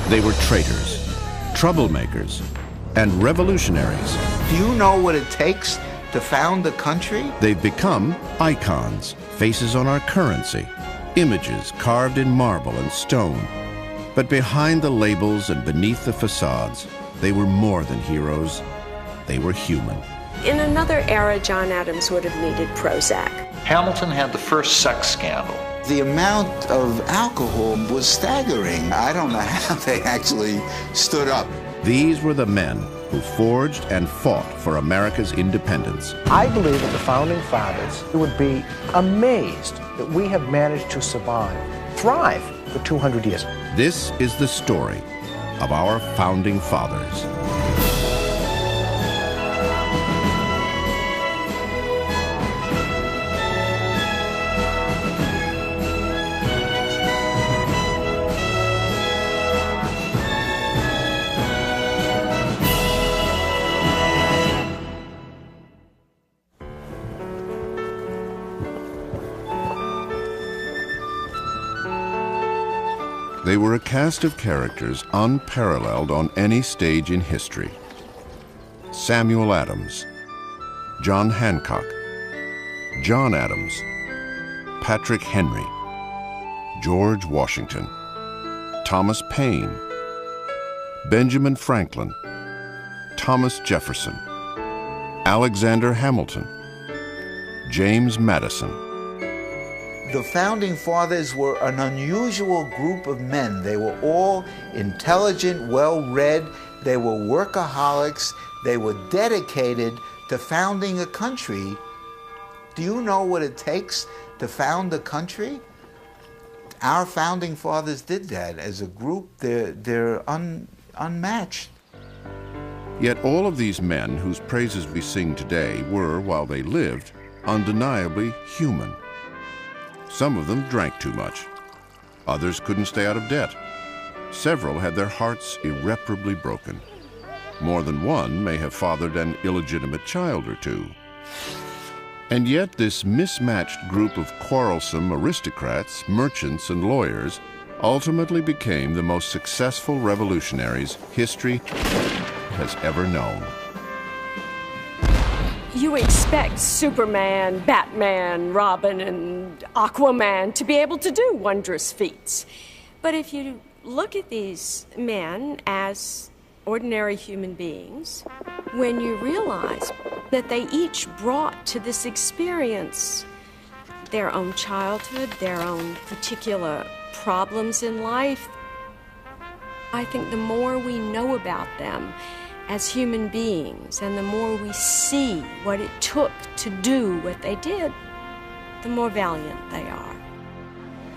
They were traitors, troublemakers, and revolutionaries. Do you know what it takes to found a country? They've become icons, faces on our currency, images carved in marble and stone. But behind the labels and beneath the facades, they were more than heroes. They were human. In another era, John Adams would have needed Prozac. Hamilton had the first sex scandal. The amount of alcohol was staggering. I don't know how they actually stood up. These were the men who forged and fought for America's independence. I believe that the Founding Fathers would be amazed that we have managed to survive, thrive for 200 years. This is the story of our Founding Fathers. They were a cast of characters unparalleled on any stage in history. Samuel Adams, John Hancock, John Adams, Patrick Henry, George Washington, Thomas Paine, Benjamin Franklin, Thomas Jefferson, Alexander Hamilton, James Madison. The Founding Fathers were an unusual group of men. They were all intelligent, well-read. They were workaholics. They were dedicated to founding a country. Do you know what it takes to found a country? Our Founding Fathers did that. As a group, they're unmatched. Yet all of these men whose praises we sing today were, while they lived, undeniably human. Some of them drank too much. Others couldn't stay out of debt. Several had their hearts irreparably broken. More than one may have fathered an illegitimate child or two. And yet this mismatched group of quarrelsome aristocrats, merchants, and lawyers ultimately became the most successful revolutionaries history has ever known. You expect Superman, Batman, Robin, and Aquaman to be able to do wondrous feats. But if you look at these men as ordinary human beings, when you realize that they each brought to this experience their own childhood, their own particular problems in life, I think the more we know about them as human beings, and the more we see what it took to do what they did, the more valiant they are.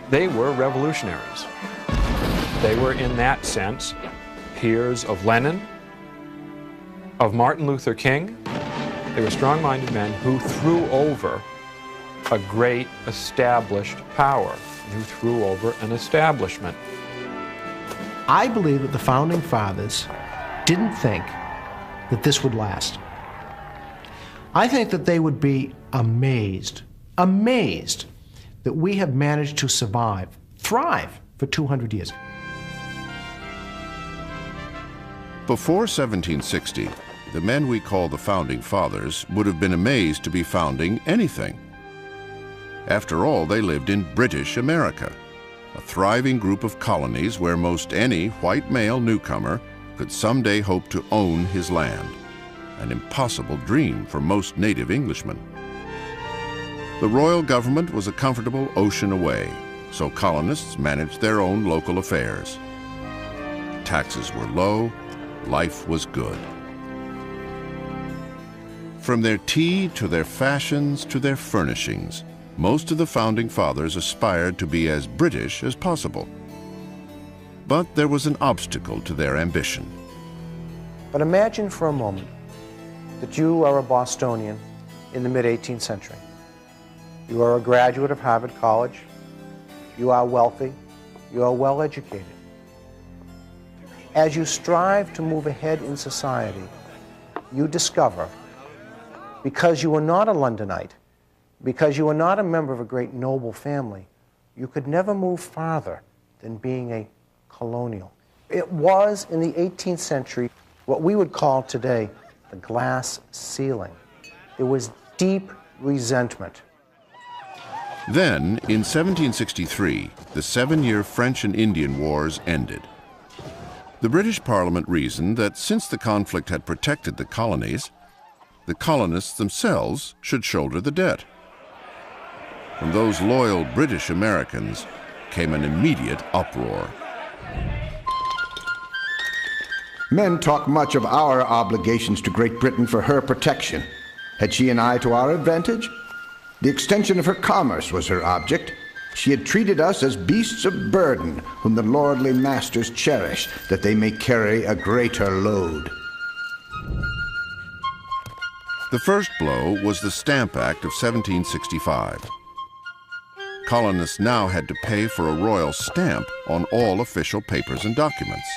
They were revolutionaries. They were, in that sense, peers of Lenin, of Martin Luther King. They were strong-minded men who threw over a great established power, who threw over an establishment. I believe that the Founding Fathers didn't think that this would last. I think that they would be amazed that we have managed to survive, thrive for 200 years. Before 1760, the men we call the Founding Fathers would have been amazed to be founding anything. After all, they lived in British America, a thriving group of colonies where most any white male newcomer could someday hope to own his land, an impossible dream for most native Englishmen. The royal government was a comfortable ocean away, so colonists managed their own local affairs. Taxes were low, life was good. From their tea to their fashions to their furnishings, most of the Founding Fathers aspired to be as British as possible. But there was an obstacle to their ambition. But imagine for a moment that you are a Bostonian in the mid-18th century. You are a graduate of Harvard College. You are wealthy. You are well educated. As you strive to move ahead in society, you discover, because you are not a Londonite, because you are not a member of a great noble family, you could never move farther than being a colonial. It was, in the 18th century, what we would call today the glass ceiling. There was deep resentment. Then, in 1763, the 7-year French and Indian Wars ended. The British Parliament reasoned that since the conflict had protected the colonies themselves should shoulder the debt. From those loyal British Americans came an immediate uproar. Men talk much of our obligations to Great Britain for her protection. Had she an eye to our advantage? The extension of her commerce was her object. She had treated us as beasts of burden, whom the lordly masters cherish, that they may carry a greater load. The first blow was the Stamp Act of 1765. Colonists now had to pay for a royal stamp on all official papers and documents.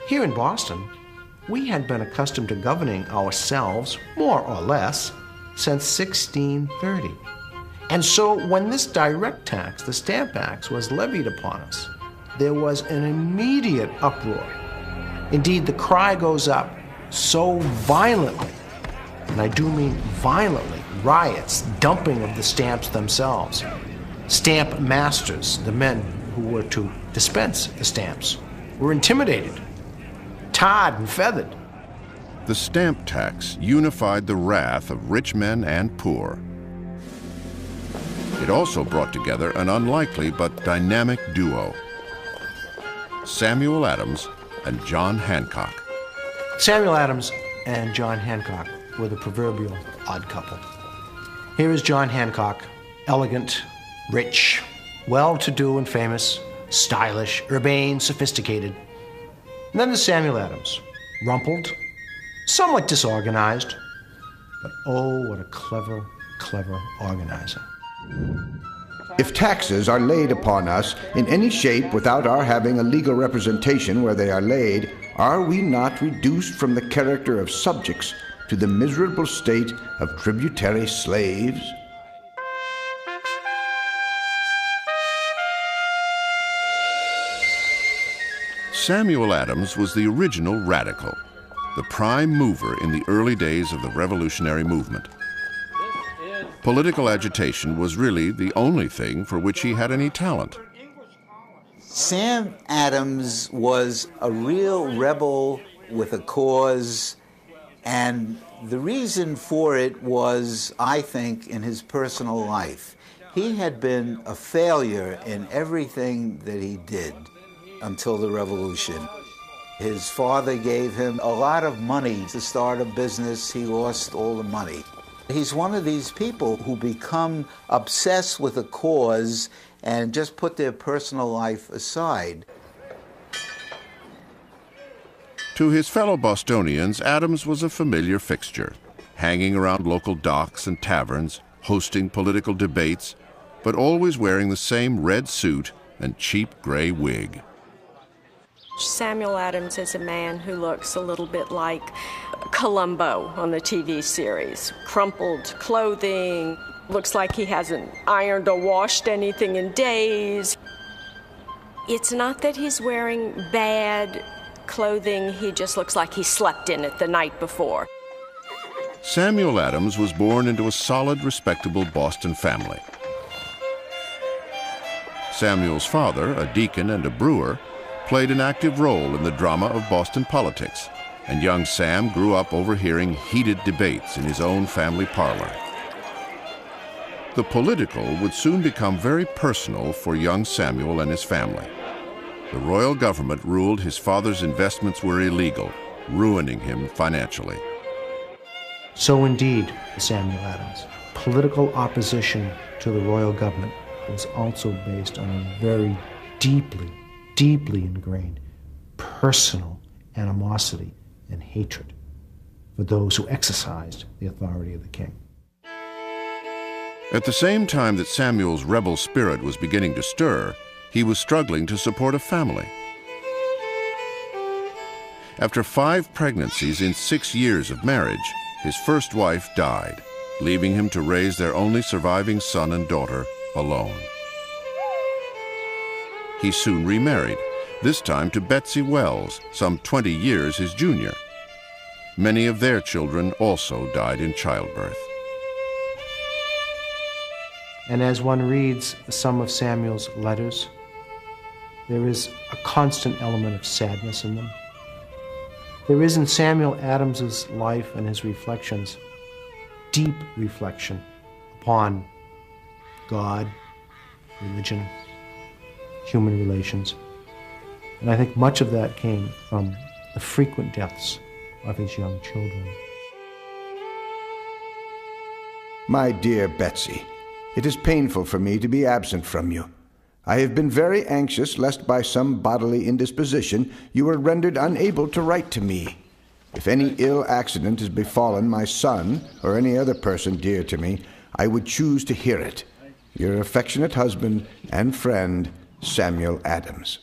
Here in Boston, we had been accustomed to governing ourselves, more or less, since 1630. And so when this direct tax, the Stamp Act, was levied upon us, there was an immediate uproar. Indeed, the cry goes up so violently, and I do mean violently, riots, dumping of the stamps themselves. Stamp masters, the men who were to dispense the stamps, were intimidated, tarred and feathered. The stamp tax unified the wrath of rich men and poor. It also brought together an unlikely but dynamic duo, Samuel Adams and John Hancock. Samuel Adams and John Hancock were the proverbial odd couple. Here is John Hancock, elegant, rich, well-to-do and famous, stylish, urbane, sophisticated. And then there's Samuel Adams, rumpled, somewhat disorganized, but oh, what a clever, clever organizer. If taxes are laid upon us in any shape without our having a legal representation where they are laid, are we not reduced from the character of subjects to the miserable state of tributary slaves? Samuel Adams was the original radical, the prime mover in the early days of the revolutionary movement. Political agitation was really the only thing for which he had any talent. Sam Adams was a real rebel with a cause, and the reason for it was, I think, in his personal life. He had been a failure in everything that he did until the revolution. His father gave him a lot of money to start a business. He lost all the money. He's one of these people who become obsessed with a cause and just put their personal life aside. To his fellow Bostonians, Adams was a familiar fixture, hanging around local docks and taverns, hosting political debates, but always wearing the same red suit and cheap gray wig. Samuel Adams is a man who looks a little bit like Columbo on the TV series. Crumpled clothing, looks like he hasn't ironed or washed anything in days. It's not that he's wearing bad clothing, he just looks like he slept in it the night before. Samuel Adams was born into a solid, respectable Boston family. Samuel's father, a deacon and a brewer, played an active role in the drama of Boston politics, and young Sam grew up overhearing heated debates in his own family parlor. The political would soon become very personal for young Samuel and his family. The royal government ruled his father's investments were illegal, ruining him financially. So indeed, Samuel Adams, political opposition to the royal government was also based on a very deeply ingrained personal animosity and hatred for those who exercised the authority of the king. At the same time that Samuel's rebel spirit was beginning to stir, he was struggling to support a family. After 5 pregnancies in 6 years of marriage, his first wife died, leaving him to raise their only surviving son and daughter alone. He soon remarried this time to Betsy Wells, some 20 years his junior. Many of their children also died in childbirth. And as one reads some of Samuel's letters, there is a constant element of sadness in them. There is in Samuel Adams's life and his reflections deep reflection upon God, religion, human relations. And I think much of that came from the frequent deaths of his young children. My dear Betsy, it is painful for me to be absent from you. I have been very anxious lest by some bodily indisposition you were rendered unable to write to me. If any ill accident has befallen my son or any other person dear to me, I would choose to hear it. Your affectionate husband and friend, Samuel Adams.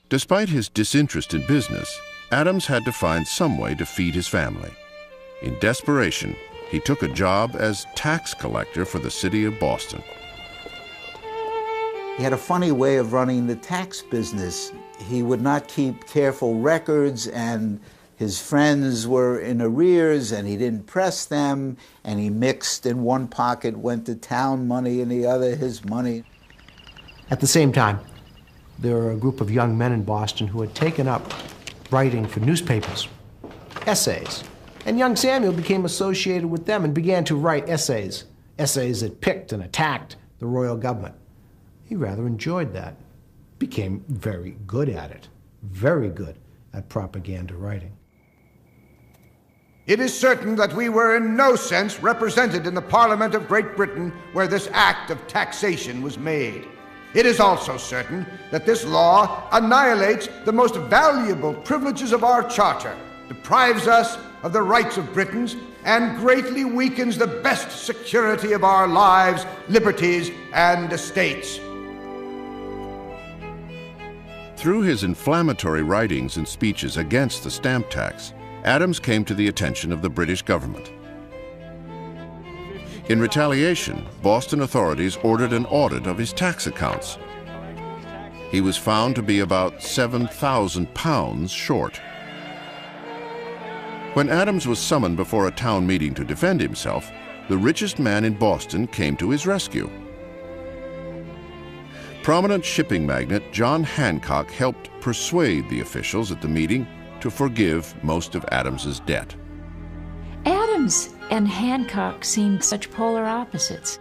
Despite his disinterest in business, Adams had to find some way to feed his family. In desperation, he took a job as tax collector for the city of Boston. He had a funny way of running the tax business. He would not keep careful records, and his friends were in arrears, and he didn't press them, and he mixed. In one pocket went the town money, in the other his money. At the same time, there were a group of young men in Boston who had taken up writing for newspapers, essays. And young Samuel became associated with them and began to write essays that picked and attacked the royal government. He rather enjoyed that, became very good at it, very good at propaganda writing. It is certain that we were in no sense represented in the Parliament of Great Britain where this act of taxation was made. It is also certain that this law annihilates the most valuable privileges of our charter, deprives us of the rights of Britons, and greatly weakens the best security of our lives, liberties, and estates. Through his inflammatory writings and speeches against the stamp tax, Adams came to the attention of the British government. In retaliation, Boston authorities ordered an audit of his tax accounts. He was found to be about £7,000 short. When Adams was summoned before a town meeting to defend himself, the richest man in Boston came to his rescue. Prominent shipping magnate John Hancock helped persuade the officials at the meeting to forgive most of Adams's debt. Adams and Hancock seemed such polar opposites.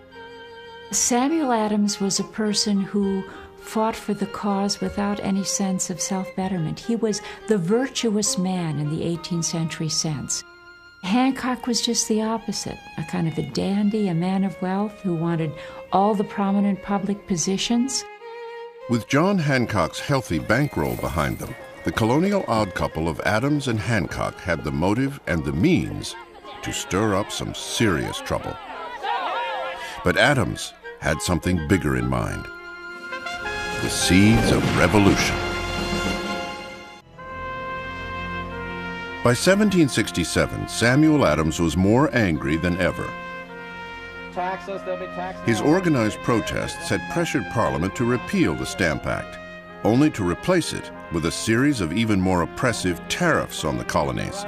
Samuel Adams was a person who fought for the cause without any sense of self-betterment. He was the virtuous man in the 18th century sense. Hancock was just the opposite, a kind of a dandy, a man of wealth who wanted all the prominent public positions. With John Hancock's healthy bankroll behind them, the colonial odd couple of Adams and Hancock had the motive and the means to stir up some serious trouble. But Adams had something bigger in mind: the seeds of revolution. By 1767, Samuel Adams was more angry than ever. His organized protests had pressured Parliament to repeal the Stamp Act, only to replace it with a series of even more oppressive tariffs on the colonies.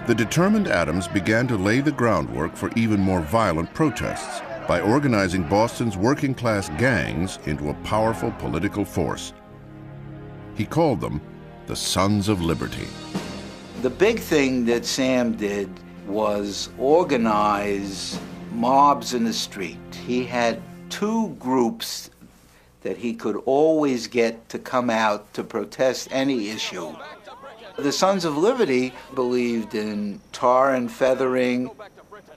The determined Adams began to lay the groundwork for even more violent protests by organizing Boston's working-class gangs into a powerful political force. He called them the Sons of Liberty. The big thing that Sam did was organize mobs in the street. He had two groups that he could always get to come out to protest any issue. The Sons of Liberty believed in tar and feathering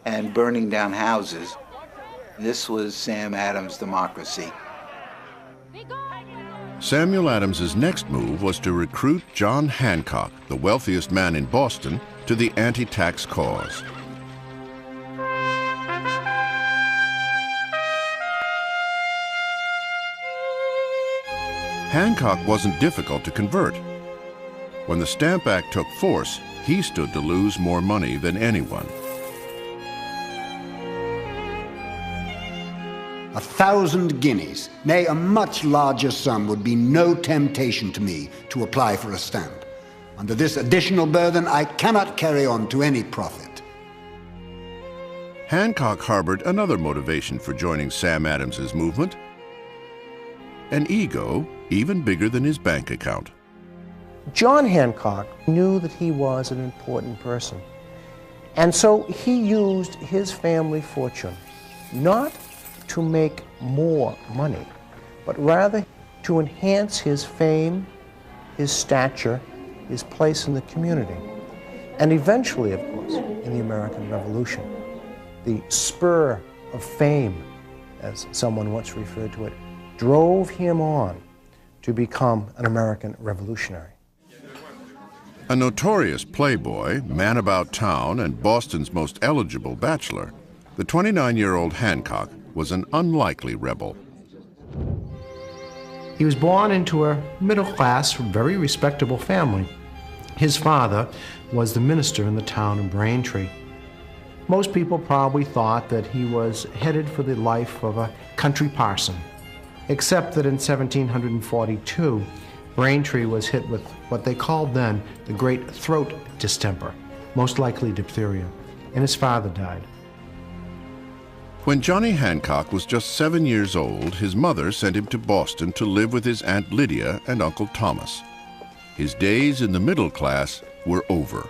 and burning down houses. This was Sam Adams' democracy. Samuel Adams's next move was to recruit John Hancock, the wealthiest man in Boston, to the anti-tax cause. Hancock wasn't difficult to convert. When the Stamp Act took force, he stood to lose more money than anyone. 1,000 guineas, nay, a much larger sum would be no temptation to me to apply for a stamp. Under this additional burden, I cannot carry on to any profit. Hancock harbored another motivation for joining Sam Adams's movement: an ego even bigger than his bank account. John Hancock knew that he was an important person, and so he used his family fortune not to make more money, but rather to enhance his fame, his stature, his place in the community, and eventually, of course, in the American Revolution. The spur of fame, as someone once referred to it, drove him on to become an American revolutionary. A notorious playboy, man about town, and Boston's most eligible bachelor, the 29-year-old Hancock was an unlikely rebel. He was born into a middle-class, very respectable family. His father was the minister in the town of Braintree. Most people probably thought that he was headed for the life of a country parson, except that in 1742, Braintree was hit with what they called then the great throat distemper, most likely diphtheria, and his father died. When Johnny Hancock was just 7 years old, his mother sent him to Boston to live with his Aunt Lydia and Uncle Thomas. His days in the middle class were over.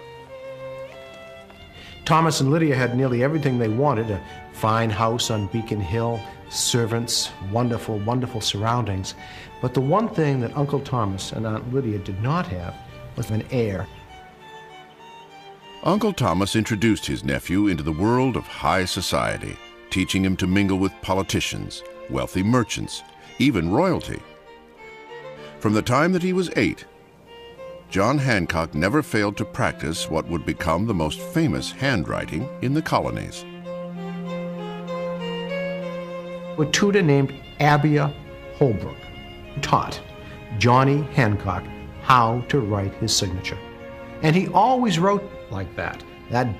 Thomas and Lydia had nearly everything they wanted: a fine house on Beacon Hill, servants, wonderful, wonderful surroundings. But the one thing that Uncle Thomas and Aunt Lydia did not have was an heir. Uncle Thomas introduced his nephew into the world of high society, teaching him to mingle with politicians, wealthy merchants, even royalty. From the time that he was 8, John Hancock never failed to practice what would become the most famous handwriting in the colonies. A tutor named Abia Holbrook taught Johnny Hancock how to write his signature. And he always wrote like that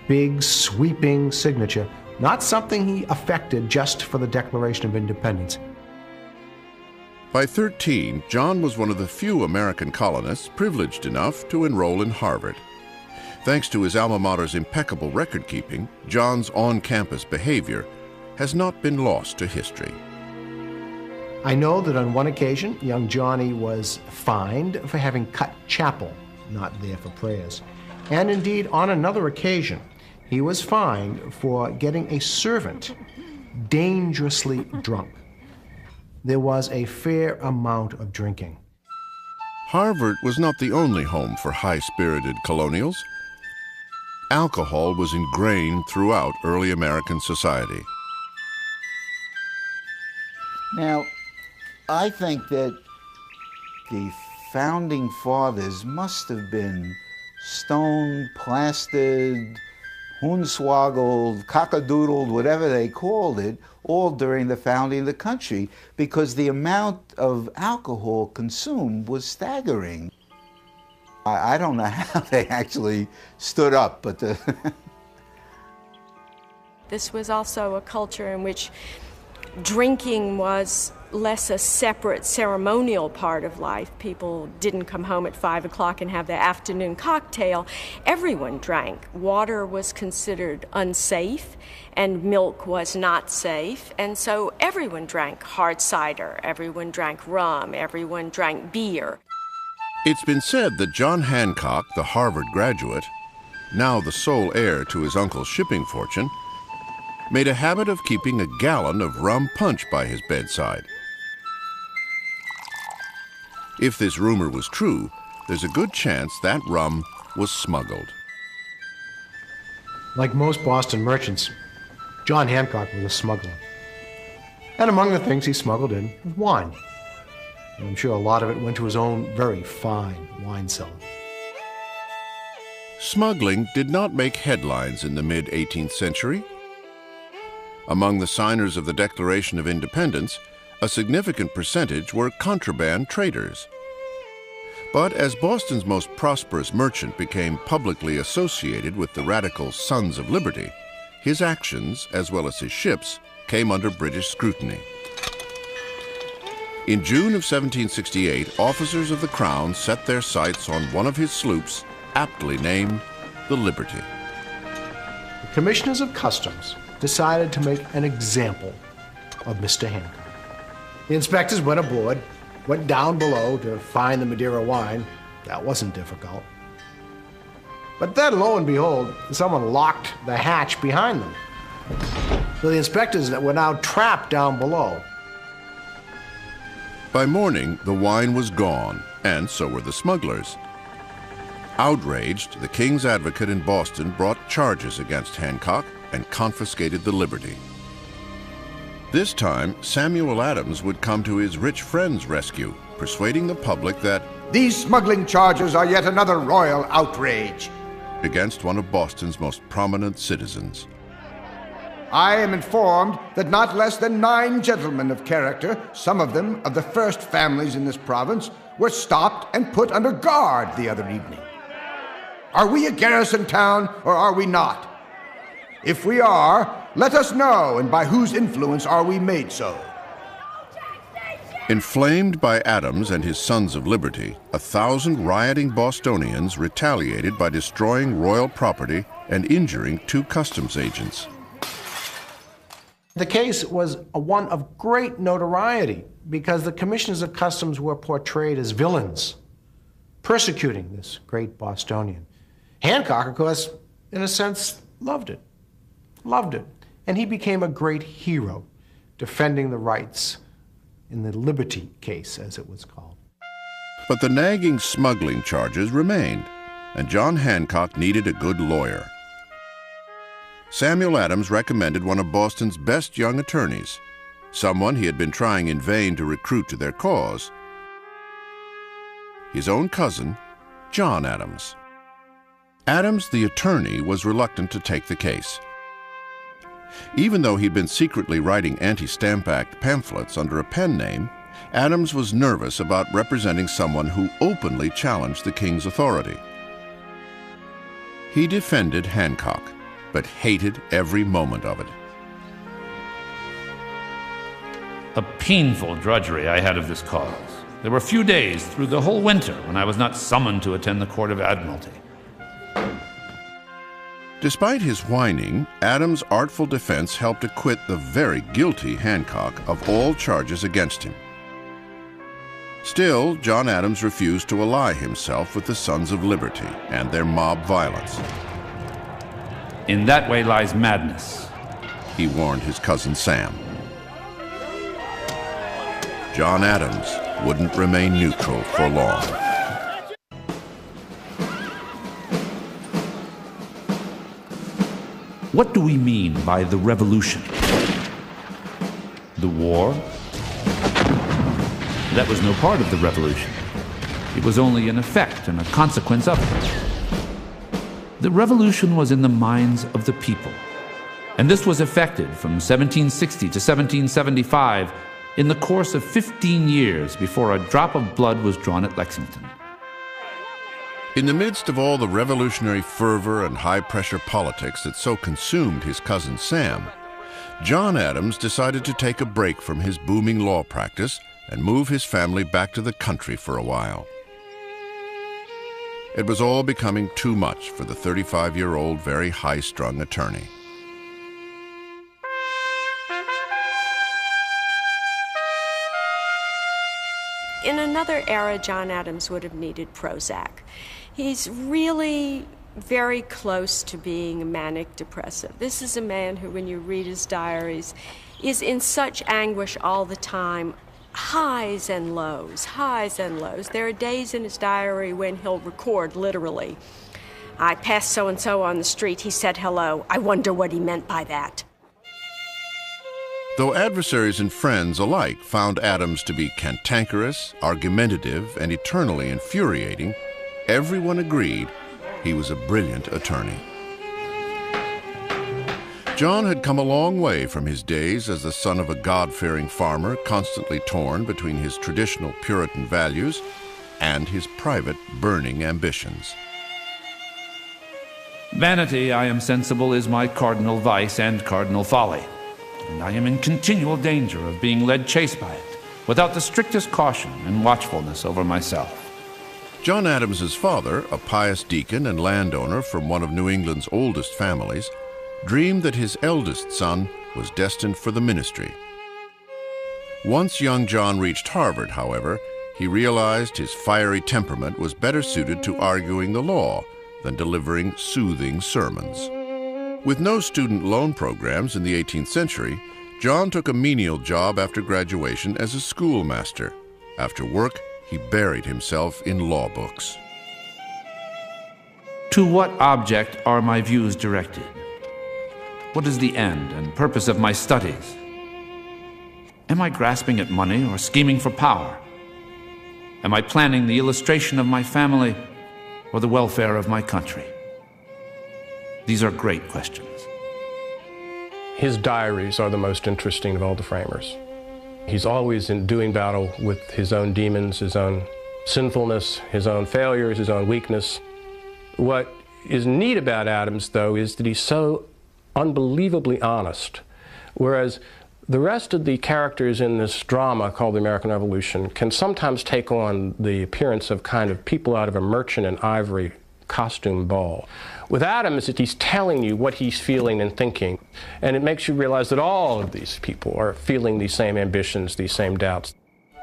big, sweeping signature, not something he affected just for the Declaration of Independence. By 13, John was one of the few American colonists privileged enough to enroll in Harvard. Thanks to his alma mater's impeccable record-keeping, John's on-campus behavior has not been lost to history. I know that on one occasion, young Johnny was fined for having cut chapel, not there for prayers. And indeed, on another occasion, he was fined for getting a servant dangerously drunk. There was a fair amount of drinking. Harvard was not the only home for high-spirited colonials. Alcohol was ingrained throughout early American society. Now, I think that the founding fathers must have been stoned, plastered, hornswoggled, cockadoodled, whatever they called it, all during the founding of the country, because the amount of alcohol consumed was staggering. I don't know how they actually stood up, but This was also a culture in which drinking was less a separate ceremonial part of life. People didn't come home at 5 o'clock and have their afternoon cocktail. Everyone drank. Water was considered unsafe and milk was not safe, and so everyone drank hard cider, everyone drank rum, everyone drank beer. It's been said that John Hancock, the Harvard graduate, now the sole heir to his uncle's shipping fortune, made a habit of keeping a gallon of rum punch by his bedside. If this rumor was true, there's a good chance that rum was smuggled. Like most Boston merchants, John Hancock was a smuggler. And among the things he smuggled in was wine. And I'm sure a lot of it went to his own very fine wine cellar. Smuggling did not make headlines in the mid-18th century. Among the signers of the Declaration of Independence, a significant percentage were contraband traders. But as Boston's most prosperous merchant became publicly associated with the radical Sons of Liberty, his actions, as well as his ships, came under British scrutiny. In June of 1768, officers of the Crown set their sights on one of his sloops, aptly named the Liberty. The Commissioners of Customs decided to make an example of Mr. Hancock. The inspectors went aboard, went down below to find the Madeira wine. That wasn't difficult. But then, lo and behold, someone locked the hatch behind them. So the inspectors were now trapped down below. By morning, the wine was gone, and so were the smugglers. Outraged, the King's Advocate in Boston brought charges against Hancock and confiscated the Liberty. This time, Samuel Adams would come to his rich friend's rescue, persuading the public that these smuggling charges are yet another royal outrage against one of Boston's most prominent citizens. I am informed that not less than 9 gentlemen of character, some of them of the first families in this province, were stopped and put under guard the other evening. Are we a garrison town, or are we not? If we are, let us know, and by whose influence are we made so? Inflamed by Adams and his Sons of Liberty, 1,000 rioting Bostonians retaliated by destroying royal property and injuring 2 customs agents. The case was one of great notoriety because the Commissioners of Customs were portrayed as villains, persecuting this great Bostonian. Hancock, of course, in a sense, loved it. And he became a great hero, defending the rights in the Liberty case, as it was called. But the nagging smuggling charges remained, and John Hancock needed a good lawyer. Samuel Adams recommended one of Boston's best young attorneys, someone he had been trying in vain to recruit to their cause, his own cousin, John Adams. Adams, the attorney, was reluctant to take the case. Even though he'd been secretly writing anti-Stamp Act pamphlets under a pen name, Adams was nervous about representing someone who openly challenged the king's authority. He defended Hancock, but hated every moment of it. A painful drudgery I had of this cause. There were few days through the whole winter when I was not summoned to attend the Court of Admiralty. Despite his whining, Adams' artful defense helped acquit the very guilty Hancock of all charges against him. Still, John Adams refused to ally himself with the Sons of Liberty and their mob violence. In that way lies madness, he warned his cousin Sam. John Adams wouldn't remain neutral for long. What do we mean by the revolution? The war? That was no part of the revolution. It was only an effect and a consequence of it. The revolution was in the minds of the people. And this was effected from 1760 to 1775 in the course of 15 years before a drop of blood was drawn at Lexington. In the midst of all the revolutionary fervor and high-pressure politics that so consumed his cousin Sam, John Adams decided to take a break from his booming law practice and move his family back to the country for a while. It was all becoming too much for the 35-year-old, very high-strung attorney. In another era, John Adams would have needed Prozac. He's really very close to being manic depressive. This is a man who, when you read his diaries, is in such anguish all the time. Highs and lows, highs and lows. There are days in his diary when he'll record, literally, "I passed so-and-so on the street. He said hello. I wonder what he meant by that." Though adversaries and friends alike found Adams to be cantankerous, argumentative, and eternally infuriating, everyone agreed he was a brilliant attorney. John had come a long way from his days as the son of a God-fearing farmer, constantly torn between his traditional Puritan values and his private burning ambitions. Vanity, I am sensible, is my cardinal vice and cardinal folly, and I am in continual danger of being led chase by it. without the strictest caution and watchfulness over myself. John Adams's father, a pious deacon and landowner from one of New England's oldest families, dreamed that his eldest son was destined for the ministry. Once young John reached Harvard, however, he realized his fiery temperament was better suited to arguing the law than delivering soothing sermons. With no student loan programs in the 18th century, John took a menial job after graduation as a schoolmaster. After work, he buried himself in law books. To what object are my views directed? What is the end and purpose of my studies? Am I grasping at money or scheming for power? Am I planning the illustration of my family or the welfare of my country? These are great questions. His diaries are the most interesting of all the framers. He's always doing battle with his own demons, his own sinfulness, his own failures, his own weakness. What is neat about Adams, though, is that he's so unbelievably honest, whereas the rest of the characters in this drama called The American Revolution can sometimes take on the appearance of kind of people out of a merchant in ivory costume ball. With Adams, he's telling you what he's feeling and thinking, and it makes you realize that all of these people are feeling these same ambitions, these same doubts.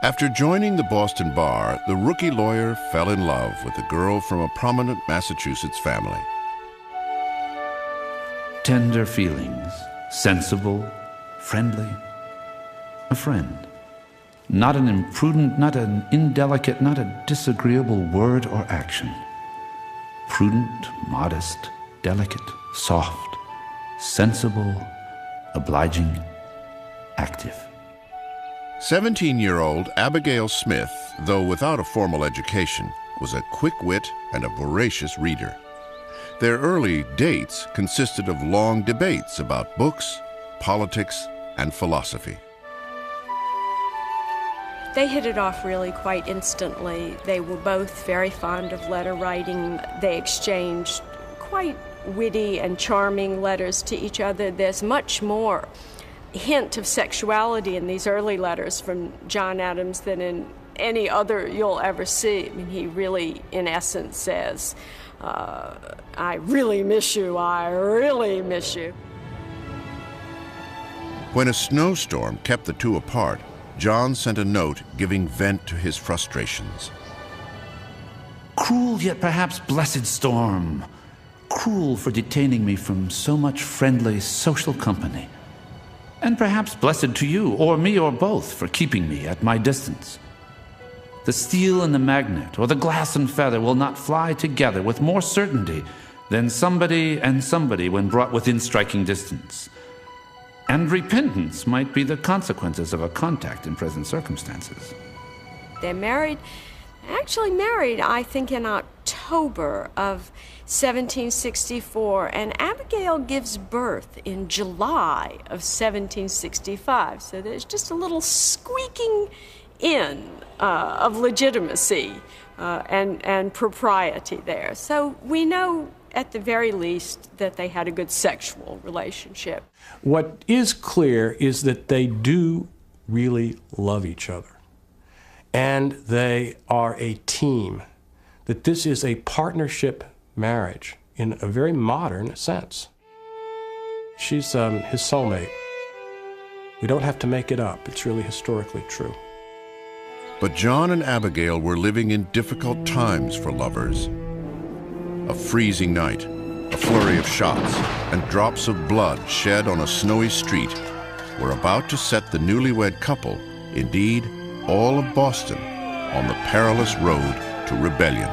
After joining the Boston bar, the rookie lawyer fell in love with a girl from a prominent Massachusetts family. Tender feelings, sensible, friendly, a friend. Not an imprudent, not an indelicate, not a disagreeable word or action. Prudent, modest, delicate, soft, sensible, obliging, active. 17-year-old Abigail Smith, though without a formal education, was a quick wit and a voracious reader. Their early dates consisted of long debates about books, politics, and philosophy. They hit it off really quite instantly. They were both very fond of letter writing. They exchanged quite witty and charming letters to each other. There's much more hint of sexuality in these early letters from John Adams than in any other you'll ever see. I mean, he really, in essence, says, I really miss you, I really miss you. When a snowstorm kept the two apart, John sent a note giving vent to his frustrations. Cruel yet perhaps blessed storm, cruel for detaining me from so much friendly social company, and perhaps blessed to you, or me, or both, for keeping me at my distance. The steel and the magnet, or the glass and feather, will not fly together with more certainty than somebody and somebody when brought within striking distance. And repentance might be the consequences of a contact in present circumstances. They're actually married, I think, in October of 1764, and Abigail gives birth in July of 1765. So there's just a little squeaking in of legitimacy and propriety there. So we know, at the very least, that they had a good sexual relationship. What is clear is that they do really love each other. And they are a team. That this is a partnership marriage in a very modern sense. She's his soulmate. We don't have to make it up. It's really historically true. But John and Abigail were living in difficult times for lovers. A freezing night, a flurry of shots, and drops of blood shed on a snowy street were about to set the newlywed couple, indeed all of Boston, on the perilous road to rebellion.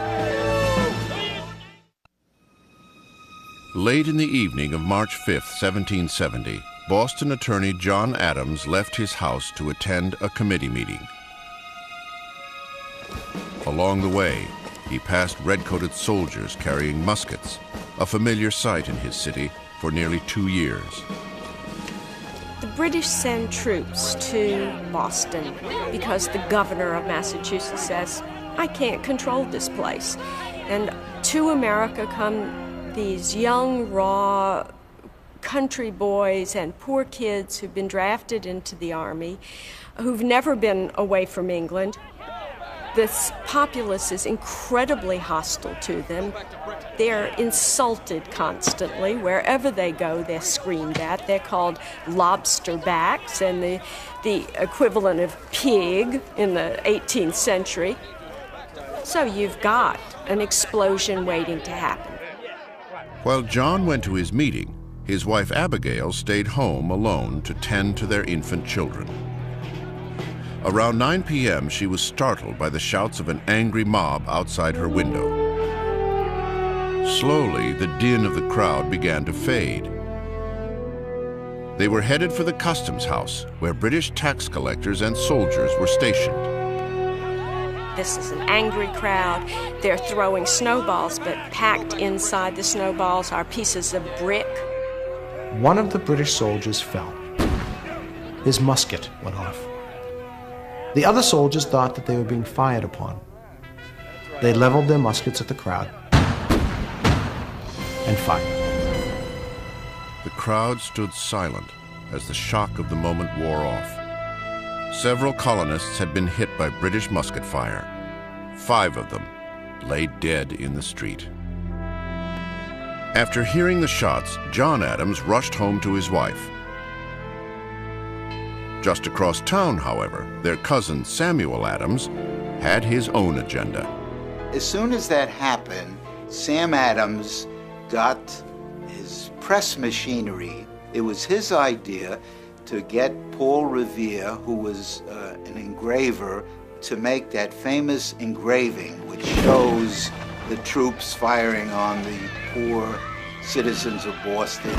Late in the evening of March 5th, 1770, Boston attorney John Adams left his house to attend a committee meeting. Along the way, he passed red-coated soldiers carrying muskets, a familiar sight in his city for nearly 2 years. The British send troops to Boston because the governor of Massachusetts says, I can't control this place. And to America come these young, raw, country boys and poor kids who've been drafted into the army, who've never been away from England. This populace is incredibly hostile to them. They're insulted constantly. Wherever they go, they're screamed at. They're called lobsterbacks, and the equivalent of pig in the 18th century. So you've got an explosion waiting to happen. While John went to his meeting, his wife Abigail stayed home alone to tend to their infant children. Around 9 p.m., she was startled by the shouts of an angry mob outside her window. Slowly, the din of the crowd began to fade. They were headed for the customs house, where British tax collectors and soldiers were stationed. This is an angry crowd. They're throwing snowballs, but packed inside the snowballs are pieces of brick. One of the British soldiers fell. His musket went off. The other soldiers thought that they were being fired upon. They leveled their muskets at the crowd and fired. The crowd stood silent as the shock of the moment wore off. Several colonists had been hit by British musket fire. 5 of them lay dead in the street. After hearing the shots, John Adams rushed home to his wife. Just across town, however, their cousin Samuel Adams had his own agenda. As soon as that happened, Sam Adams got his press machinery. It was his idea to get Paul Revere, who was an engraver, to make that famous engraving which shows the troops firing on the poor citizens of Boston.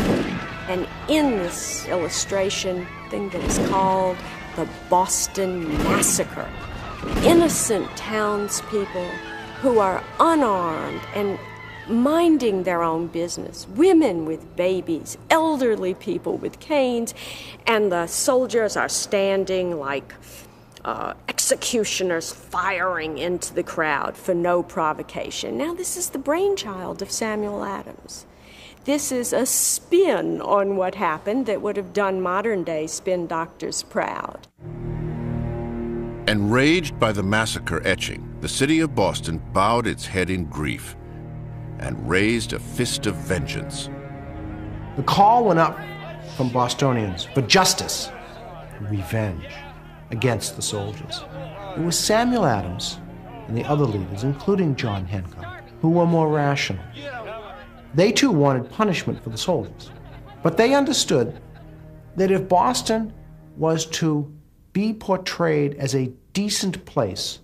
And in this illustration, thing that is called the Boston Massacre. Innocent townspeople who are unarmed and minding their own business, women with babies, elderly people with canes, and the soldiers are standing like executioners firing into the crowd for no provocation. Now, this is the brainchild of Samuel Adams. This is a spin on what happened that would have done modern-day spin doctors proud. Enraged by the massacre etching, the city of Boston bowed its head in grief and raised a fist of vengeance. The call went up from Bostonians for justice, revenge against the soldiers. It was Samuel Adams and the other leaders, including John Hancock, who were more rational. They too wanted punishment for the soldiers, but they understood that if Boston was to be portrayed as a decent place,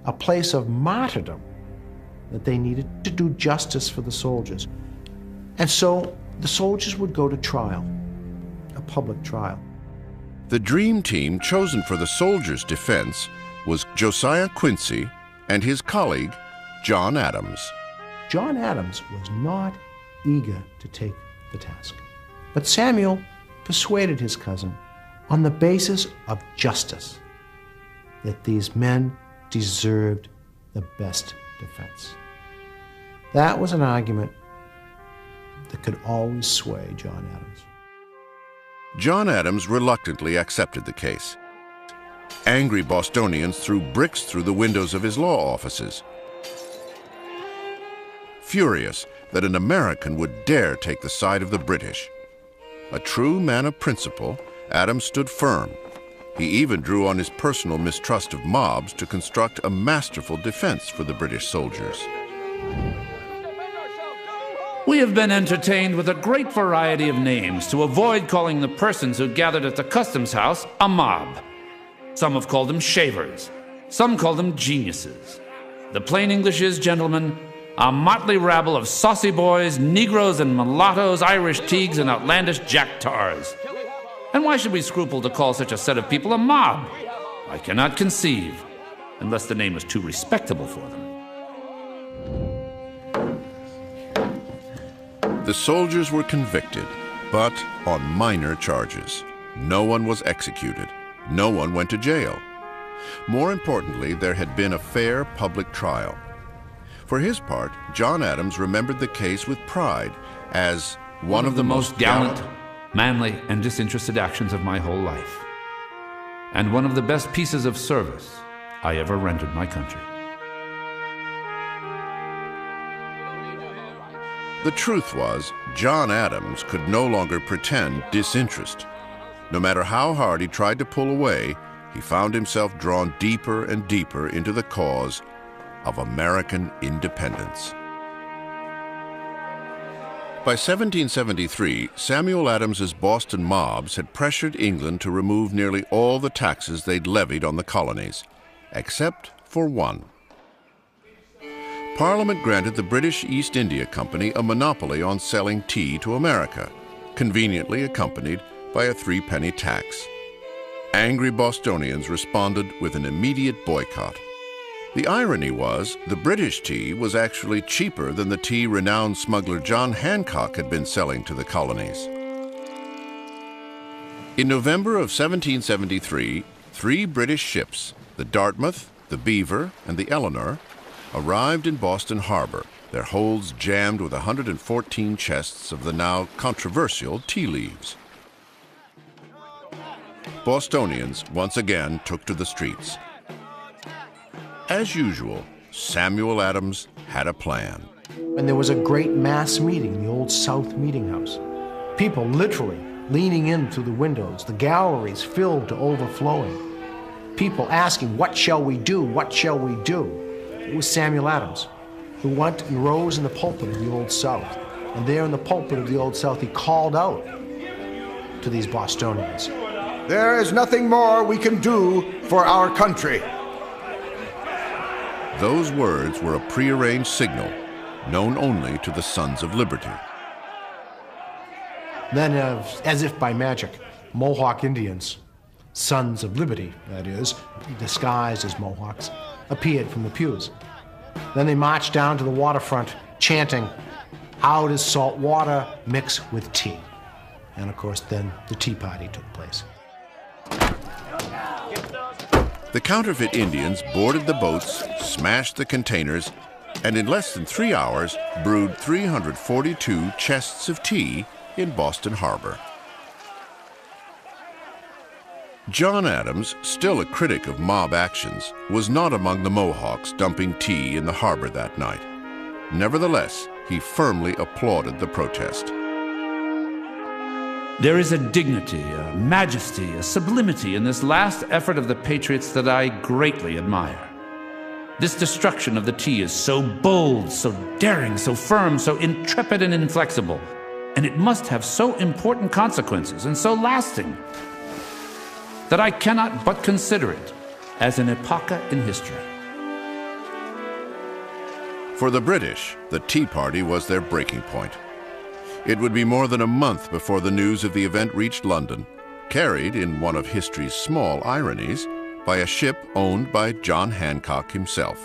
a place of martyrdom, that they needed to do justice for the soldiers. And so the soldiers would go to trial, a public trial. The dream team chosen for the soldiers' defense was Josiah Quincy and his colleague, John Adams. John Adams was not eager to take the task, but Samuel persuaded his cousin on the basis of justice that these men deserved the best defense. That was an argument that could always sway John Adams. John Adams reluctantly accepted the case. Angry Bostonians threw bricks through the windows of his law offices. Furious that an American would dare take the side of the British. A true man of principle, Adams stood firm. He even drew on his personal mistrust of mobs to construct a masterful defense for the British soldiers. We have been entertained with a great variety of names to avoid calling the persons who gathered at the customs house a mob. Some have called them shavers. Some call them geniuses. The plain English is, gentlemen, a motley rabble of saucy boys, Negroes and mulattoes, Irish teagues, and outlandish jack-tars. And why should we scruple to call such a set of people a mob? I cannot conceive, unless the name is too respectable for them. The soldiers were convicted, but on minor charges. No one was executed. No one went to jail. More importantly, there had been a fair public trial. For his part, John Adams remembered the case with pride as one of the most gallant, manly, and disinterested actions of my whole life, and one of the best pieces of service I ever rendered my country. The truth was, John Adams could no longer pretend disinterest. No matter how hard he tried to pull away, he found himself drawn deeper and deeper into the cause of American independence. By 1773, Samuel Adams's Boston mobs had pressured England to remove nearly all the taxes they'd levied on the colonies, except for one. Parliament granted the British East India Company a monopoly on selling tea to America, conveniently accompanied by a 3-penny tax. Angry Bostonians responded with an immediate boycott. The irony was, the British tea was actually cheaper than the tea renowned smuggler John Hancock had been selling to the colonies. In November of 1773, 3 British ships, the Dartmouth, the Beaver, and the Eleanor, arrived in Boston Harbor, their holds jammed with 114 chests of the now controversial tea leaves. Bostonians once again took to the streets. As usual, Samuel Adams had a plan. And there was a great mass meeting in the Old South Meeting House. People literally leaning in through the windows, the galleries filled to overflowing. People asking, what shall we do? What shall we do? It was Samuel Adams who went and rose in the pulpit of the Old South. And there in the pulpit of the Old South, he called out to these Bostonians. There is nothing more we can do for our country. Those words were a prearranged signal known only to the Sons of Liberty. Then, as if by magic, Mohawk Indians, Sons of Liberty, that is, disguised as Mohawks, appeared from the pews. Then they marched down to the waterfront, chanting, "How does salt water mix with tea?" And of course, then the Tea Party took place. The counterfeit Indians boarded the boats, smashed the containers, and in less than 3 hours brewed 342 chests of tea in Boston Harbor. John Adams, still a critic of mob actions, was not among the Mohawks dumping tea in the harbor that night. Nevertheless, he firmly applauded the protest. There is a dignity, a majesty, a sublimity in this last effort of the Patriots that I greatly admire. This destruction of the tea is so bold, so daring, so firm, so intrepid and inflexible, and it must have so important consequences and so lasting that I cannot but consider it as an epocha in history. For the British, the Tea Party was their breaking point. It would be more than a month before the news of the event reached London, carried in one of history's small ironies by a ship owned by John Hancock himself.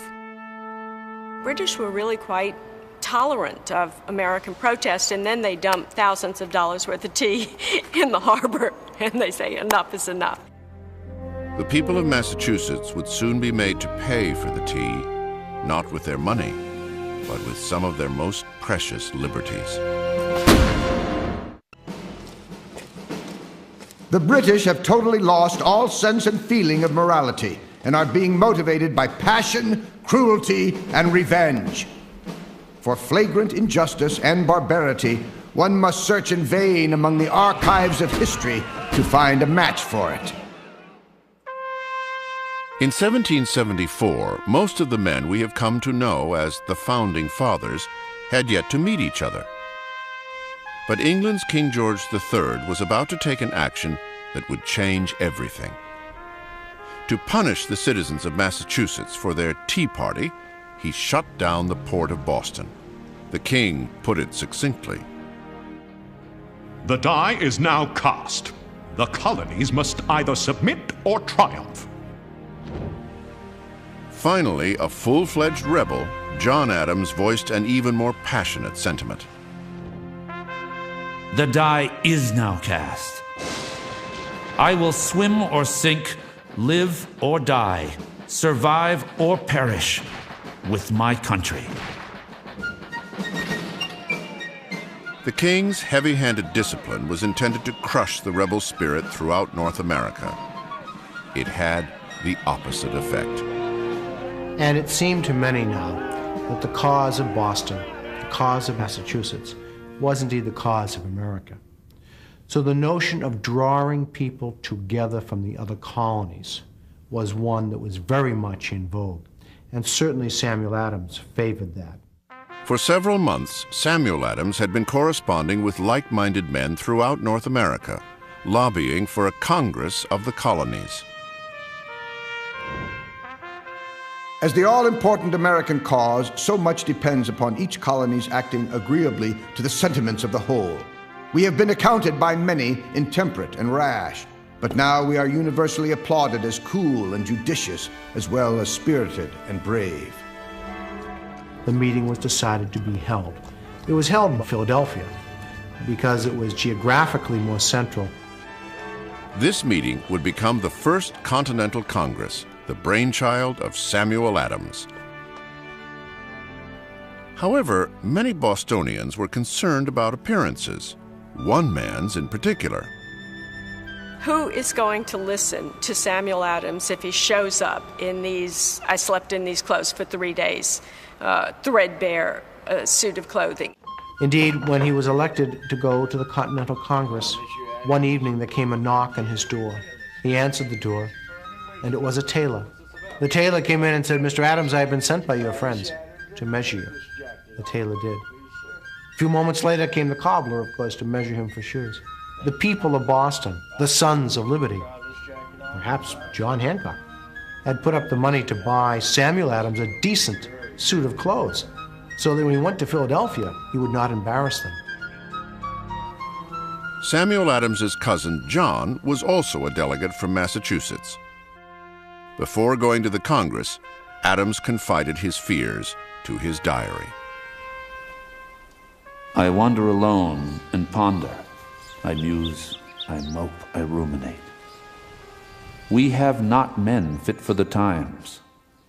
British were really quite tolerant of American protest, and then they dump thousands of dollars worth of tea in the harbor, and they say enough is enough. The people of Massachusetts would soon be made to pay for the tea, not with their money, but with some of their most precious liberties. The British have totally lost all sense and feeling of morality and are being motivated by passion, cruelty, and revenge. For flagrant injustice and barbarity, one must search in vain among the archives of history to find a match for it. In 1774, most of the men we have come to know as the Founding Fathers had yet to meet each other. But England's King George III was about to take an action that would change everything. To punish the citizens of Massachusetts for their Tea Party, he shut down the port of Boston. The king put it succinctly. The die is now cast. The colonies must either submit or triumph. Finally, a full-fledged rebel, John Adams voiced an even more passionate sentiment. The die is now cast. I will swim or sink, live or die, survive or perish with my country. The king's heavy-handed discipline was intended to crush the rebel spirit throughout North America. It had the opposite effect. And it seemed to many now that the cause of Boston, the cause of Massachusetts, was indeed the cause of America. So the notion of drawing people together from the other colonies was one that was very much in vogue, and certainly Samuel Adams favored that. For several months, Samuel Adams had been corresponding with like-minded men throughout North America, lobbying for a Congress of the colonies. As the all-important American cause, so much depends upon each colony's acting agreeably to the sentiments of the whole. We have been accounted by many intemperate and rash, but now we are universally applauded as cool and judicious, as well as spirited and brave. The meeting was decided to be held. It was held in Philadelphia because it was geographically more central. This meeting would become the first Continental Congress, the brainchild of Samuel Adams. However, many Bostonians were concerned about appearances, one man's in particular. Who is going to listen to Samuel Adams if he shows up in these, I slept in these clothes for 3 days, threadbare suit of clothing? Indeed, when he was elected to go to the Continental Congress, one evening there came a knock on his door. He answered the door, and it was a tailor. The tailor came in and said, "Mr. Adams, I have been sent by your friends to measure you." The tailor did. A few moments later came the cobbler, of course, to measure him for shoes. The people of Boston, the Sons of Liberty, perhaps John Hancock, had put up the money to buy Samuel Adams a decent suit of clothes, so that when he went to Philadelphia, he would not embarrass them. Samuel Adams's cousin, John, was also a delegate from Massachusetts. Before going to the Congress, Adams confided his fears to his diary. I wander alone and ponder. I muse, I mope, I ruminate. We have not men fit for the times.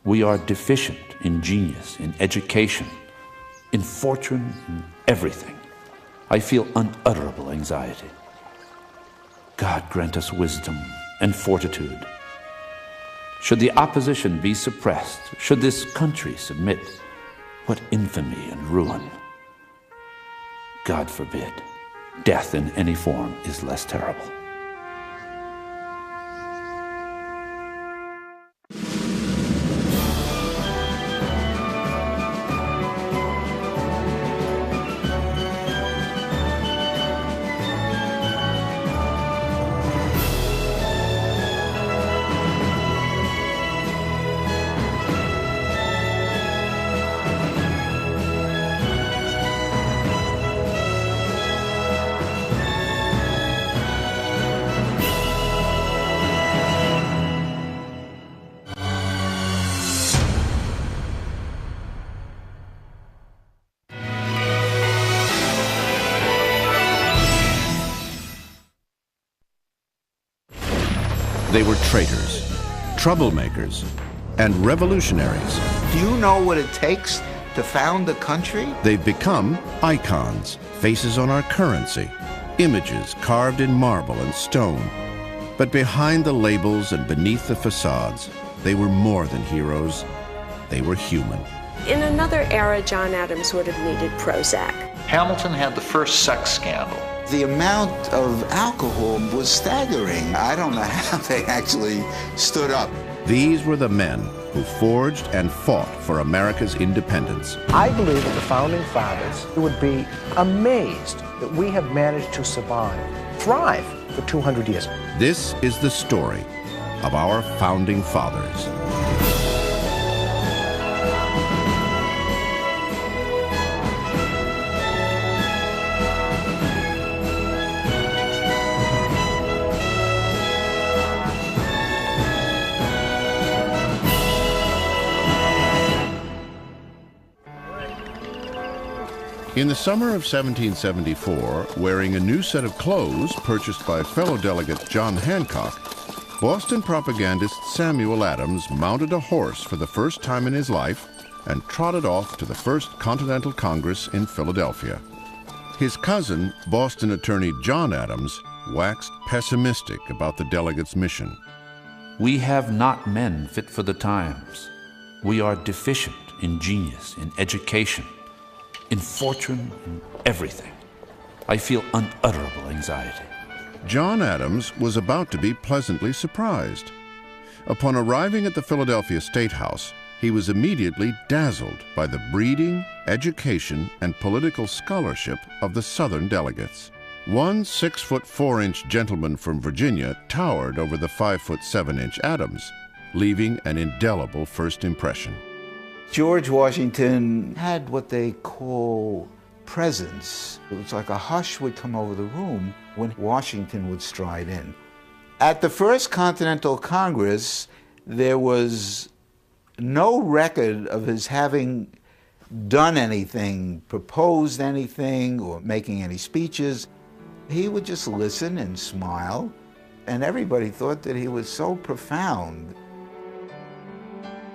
We are deficient in genius, in education, in fortune, in everything. I feel unutterable anxiety. God grant us wisdom and fortitude. Should the opposition be suppressed, should this country submit, what infamy and ruin! God forbid. Death in any form is less terrible. They were traitors, troublemakers, and revolutionaries. Do you know what it takes to found a country? They've become icons, faces on our currency, images carved in marble and stone. But behind the labels and beneath the facades, they were more than heroes. They were human. In another era, John Adams would have needed Prozac. Hamilton had the first sex scandal. The amount of alcohol was staggering. I don't know how they actually stood up. These were the men who forged and fought for America's independence. I believe that the Founding Fathers would be amazed that we have managed to survive, thrive for 200 years. This is the story of our Founding Fathers. In the summer of 1774, wearing a new set of clothes purchased by fellow delegate John Hancock, Boston propagandist Samuel Adams mounted a horse for the first time in his life and trotted off to the First Continental Congress in Philadelphia. His cousin, Boston attorney John Adams, waxed pessimistic about the delegates' mission. We have not men fit for the times. We are deficient in genius, in education, in fortune, in everything. I feel unutterable anxiety. John Adams was about to be pleasantly surprised. Upon arriving at the Philadelphia State House, he was immediately dazzled by the breeding, education, and political scholarship of the Southern delegates. One 6'4" gentleman from Virginia towered over the 5'7" Adams, leaving an indelible first impression. George Washington had what they call presence. It was like a hush would come over the room when Washington would stride in. At the First Continental Congress, there was no record of his having done anything, proposed anything, or making any speeches. He would just listen and smile, and everybody thought that he was so profound.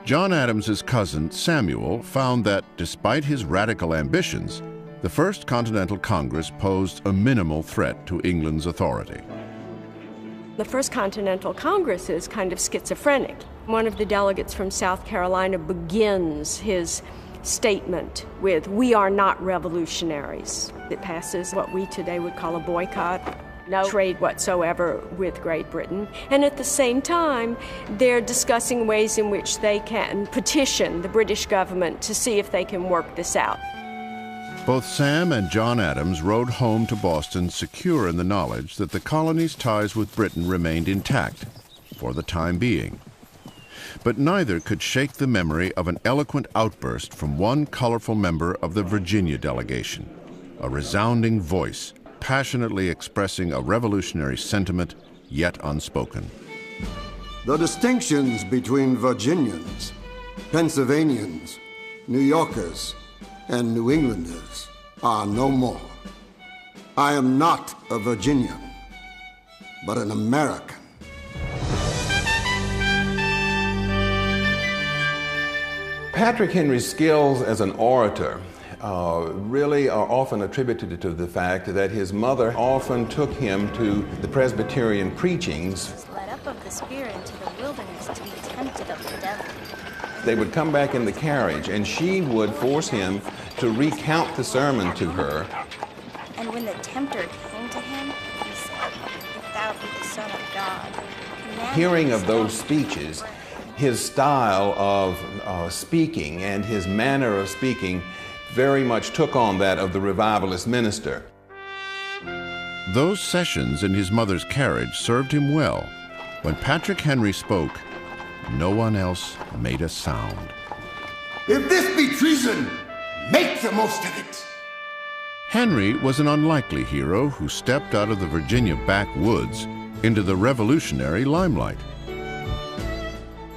John Adams's cousin, Samuel, found that, despite his radical ambitions, the First Continental Congress posed a minimal threat to England's authority. The First Continental Congress is kind of schizophrenic. One of the delegates from South Carolina begins his statement with, "We are not revolutionaries." It passes what we today would call a boycott. No trade whatsoever with Great Britain. And at the same time, they're discussing ways in which they can petition the British government to see if they can work this out. Both Sam and John Adams rode home to Boston secure in the knowledge that the colony's ties with Britain remained intact, for the time being. But neither could shake the memory of an eloquent outburst from one colorful member of the Virginia delegation, a resounding voice passionately expressing a revolutionary sentiment yet unspoken. The distinctions between Virginians, Pennsylvanians, New Yorkers, and New Englanders are no more. I am not a Virginian, but an American. Patrick Henry's skills as an orator really are often attributed to the fact that his mother often took him to the Presbyterian preachings. Led up of the Spirit into the wilderness to be tempted of the devil. They would come back in the carriage, and she would force him to recount the sermon to her. And when the tempter came to him, he said, "If thou be the Son of God." Hearing of those speeches, his style of speaking and his manner of speaking very much took on that of the revivalist minister. Those sessions in his mother's carriage served him well. When Patrick Henry spoke, no one else made a sound. If this be treason, make the most of it. Henry was an unlikely hero who stepped out of the Virginia backwoods into the revolutionary limelight.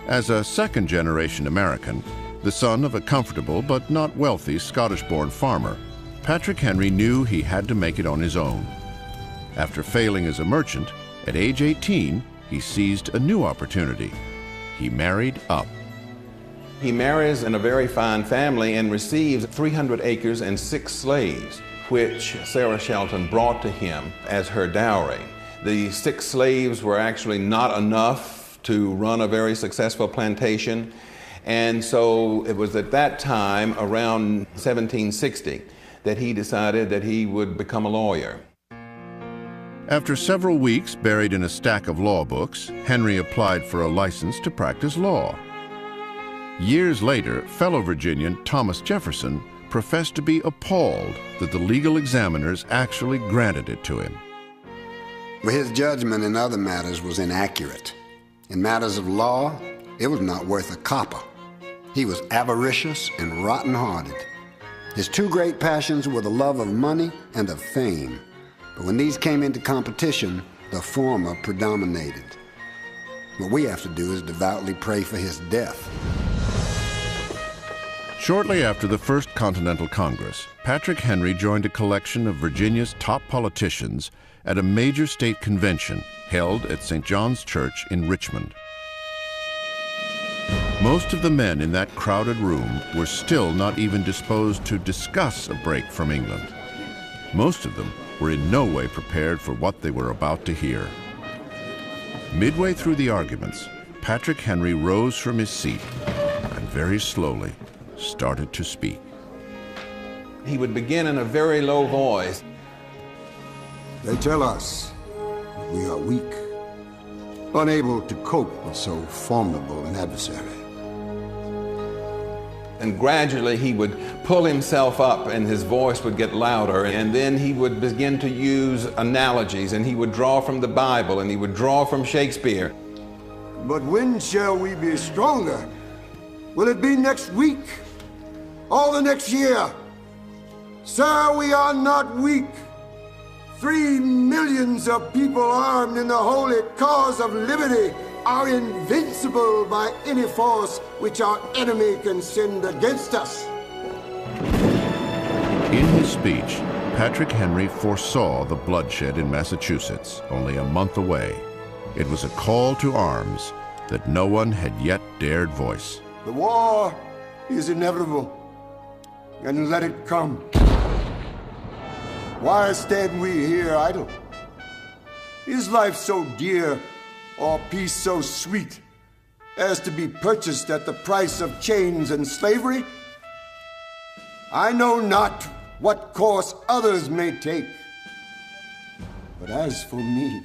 As a second-generation American, the son of a comfortable but not wealthy Scottish-born farmer, Patrick Henry knew he had to make it on his own. After failing as a merchant, at age 18, he seized a new opportunity. He married up. He marries in a very fine family and receives 300 acres and 6 slaves, which Sarah Shelton brought to him as her dowry. The 6 slaves were actually not enough to run a very successful plantation, and so it was at that time, around 1760, that he decided that he would become a lawyer. After several weeks buried in a stack of law books, Henry applied for a license to practice law. Years later, fellow Virginian Thomas Jefferson professed to be appalled that the legal examiners actually granted it to him. His judgment in other matters was inaccurate. In matters of law, it was not worth a copper. He was avaricious and rotten-hearted. His 2 great passions were the love of money and of fame. But when these came into competition, the former predominated. What we have to do is devoutly pray for his death. Shortly after the First Continental Congress, Patrick Henry joined a collection of Virginia's top politicians at a major state convention held at St. John's Church in Richmond. Most of the men in that crowded room were still not even disposed to discuss a break from England. Most of them were in no way prepared for what they were about to hear. Midway through the arguments, Patrick Henry rose from his seat and very slowly started to speak. He would begin in a very low voice. They tell us we are weak, unable to cope with so formidable an adversary. And gradually he would pull himself up and his voice would get louder, and then he would begin to use analogies, and he would draw from the Bible and he would draw from Shakespeare. But when shall we be stronger? Will it be next week? Or the next year? Sir, we are not weak. 3 millions of people armed in the holy cause of liberty are invincible by any force which our enemy can send against us. In his speech, Patrick Henry foresaw the bloodshed in Massachusetts only a month away. It was a call to arms that no one had yet dared voice. The war is inevitable, and let it come. Why stand we here idle? Is life so dear, or peace so sweet, as to be purchased at the price of chains and slavery? I know not what course others may take, but as for me,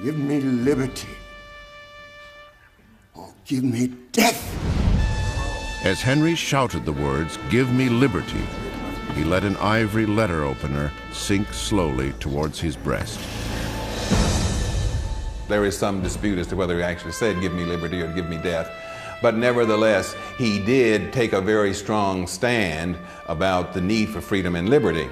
give me liberty, or give me death. As Henry shouted the words, "Give me liberty," he let an ivory letter opener sink slowly towards his breast. There is some dispute as to whether he actually said, "Give me liberty" or "Give me death." But nevertheless, he did take a very strong stand about the need for freedom and liberty.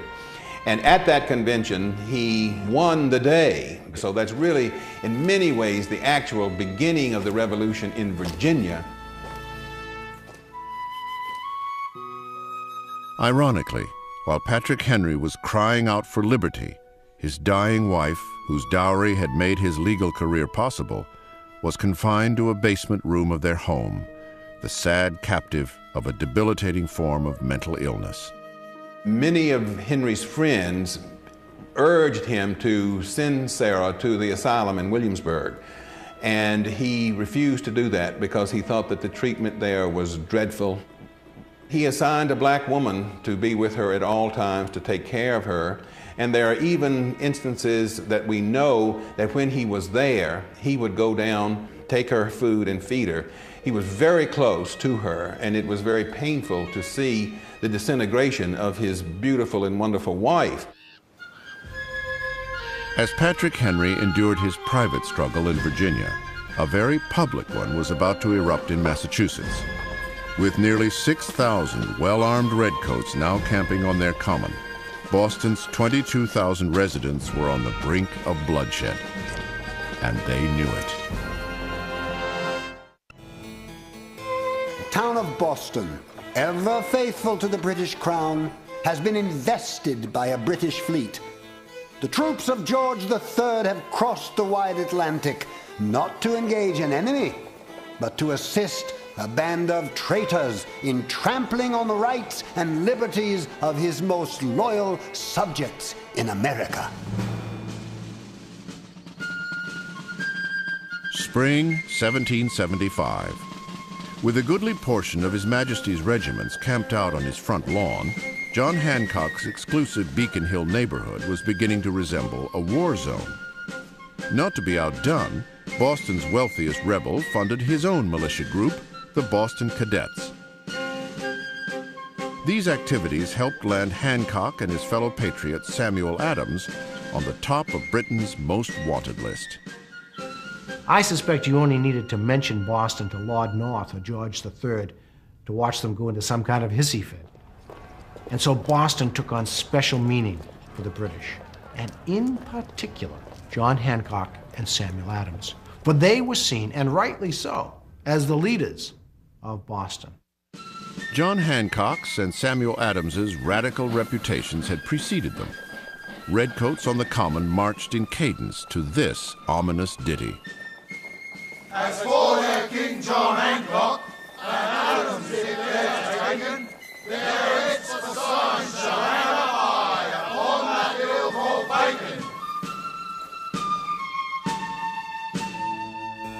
And at that convention, he won the day. So that's really, in many ways, the actual beginning of the revolution in Virginia. Ironically, while Patrick Henry was crying out for liberty, his dying wife, whose dowry had made his legal career possible, was confined to a basement room of their home, the sad captive of a debilitating form of mental illness. Many of Henry's friends urged him to send Sarah to the asylum in Williamsburg, and he refused to do that because he thought that the treatment there was dreadful. He assigned a black woman to be with her at all times to take care of her. And there are even instances that we know that when he was there, he would go down, take her food, and feed her. He was very close to her, and it was very painful to see the disintegration of his beautiful and wonderful wife. As Patrick Henry endured his private struggle in Virginia, a very public one was about to erupt in Massachusetts. With nearly 6,000 well-armed redcoats now camping on their common, Boston's 22,000 residents were on the brink of bloodshed, and they knew it. The town of Boston, ever faithful to the British Crown, has been invested by a British fleet. The troops of George III have crossed the wide Atlantic, not to engage an enemy, but to assist a band of traitors in trampling on the rights and liberties of his most loyal subjects in America. Spring 1775. With a goodly portion of His Majesty's regiments camped out on his front lawn, John Hancock's exclusive Beacon Hill neighborhood was beginning to resemble a war zone. Not to be outdone, Boston's wealthiest rebel funded his own militia group, the Boston Cadets. These activities helped land Hancock and his fellow patriot Samuel Adams on the top of Britain's most wanted list. I suspect you only needed to mention Boston to Lord North or George III to watch them go into some kind of hissy fit. And so Boston took on special meaning for the British, and in particular, John Hancock and Samuel Adams. For they were seen, and rightly so, as the leaders of Boston. John Hancock's and Samuel Adams's radical reputations had preceded them. Redcoats on the common marched in cadence to this ominous ditty. As for their King John Hancock, and Adams if they're taken, their heads the sun shall amplify.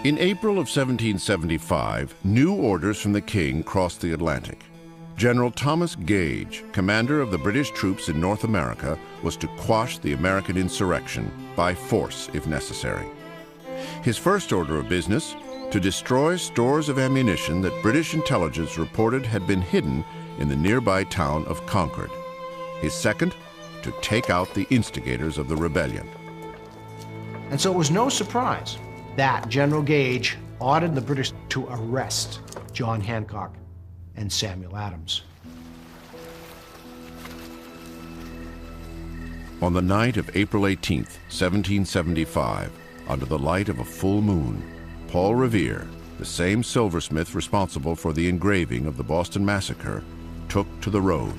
In April of 1775, new orders from the king crossed the Atlantic. General Thomas Gage, commander of the British troops in North America, was to quash the American insurrection by force if necessary. His first order of business, to destroy stores of ammunition that British intelligence reported had been hidden in the nearby town of Concord. His second, to take out the instigators of the rebellion. And so it was no surprise that General Gage ordered the British to arrest John Hancock and Samuel Adams. On the night of April 18th, 1775, under the light of a full moon, Paul Revere, the same silversmith responsible for the engraving of the Boston Massacre, took to the road.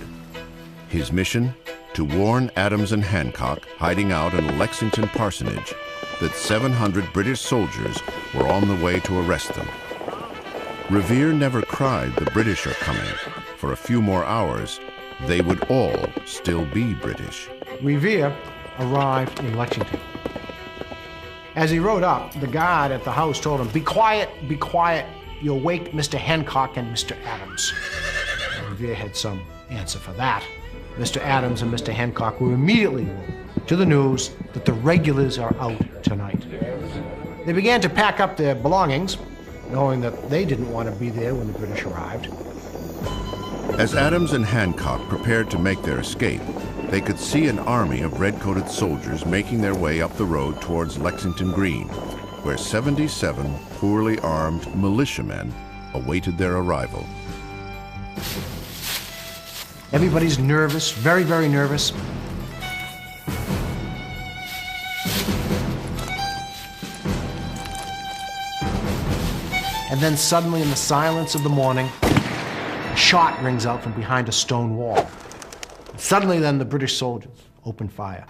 His mission, to warn Adams and Hancock, hiding out in Lexington parsonage, that 700 British soldiers were on the way to arrest them. Revere never cried the British are coming. For a few more hours, they would all still be British. Revere arrived in Lexington. As he rode up, the guard at the house told him, be quiet, you'll wake Mr. Hancock and Mr. Adams." Revere had some answer for that. Mr. Adams and Mr. Hancock were immediately woke to the news that the regulars are out tonight. They began to pack up their belongings, knowing that they didn't want to be there when the British arrived. As Adams and Hancock prepared to make their escape, they could see an army of red-coated soldiers making their way up the road towards Lexington Green, where 77 poorly armed militiamen awaited their arrival. Everybody's nervous, very, very nervous. And then suddenly, in the silence of the morning, a shot rings out from behind a stone wall. Suddenly, then, the British soldiers open fire.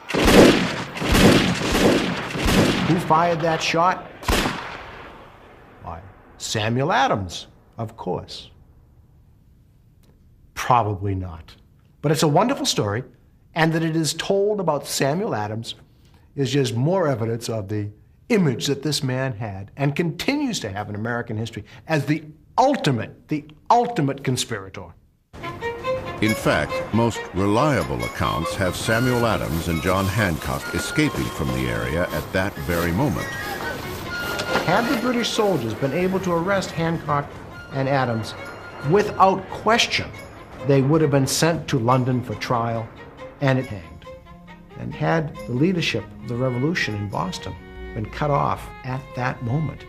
Who fired that shot? Why, Samuel Adams, of course. Probably not. But it's a wonderful story, and that it is told about Samuel Adams is just more evidence of the image that this man had and continues to have in American history as the ultimate conspirator. In fact, most reliable accounts have Samuel Adams and John Hancock escaping from the area at that very moment. Had the British soldiers been able to arrest Hancock and Adams, without question, they would have been sent to London for trial and hanged. And had the leadership of the revolution in Boston been cut off at that moment,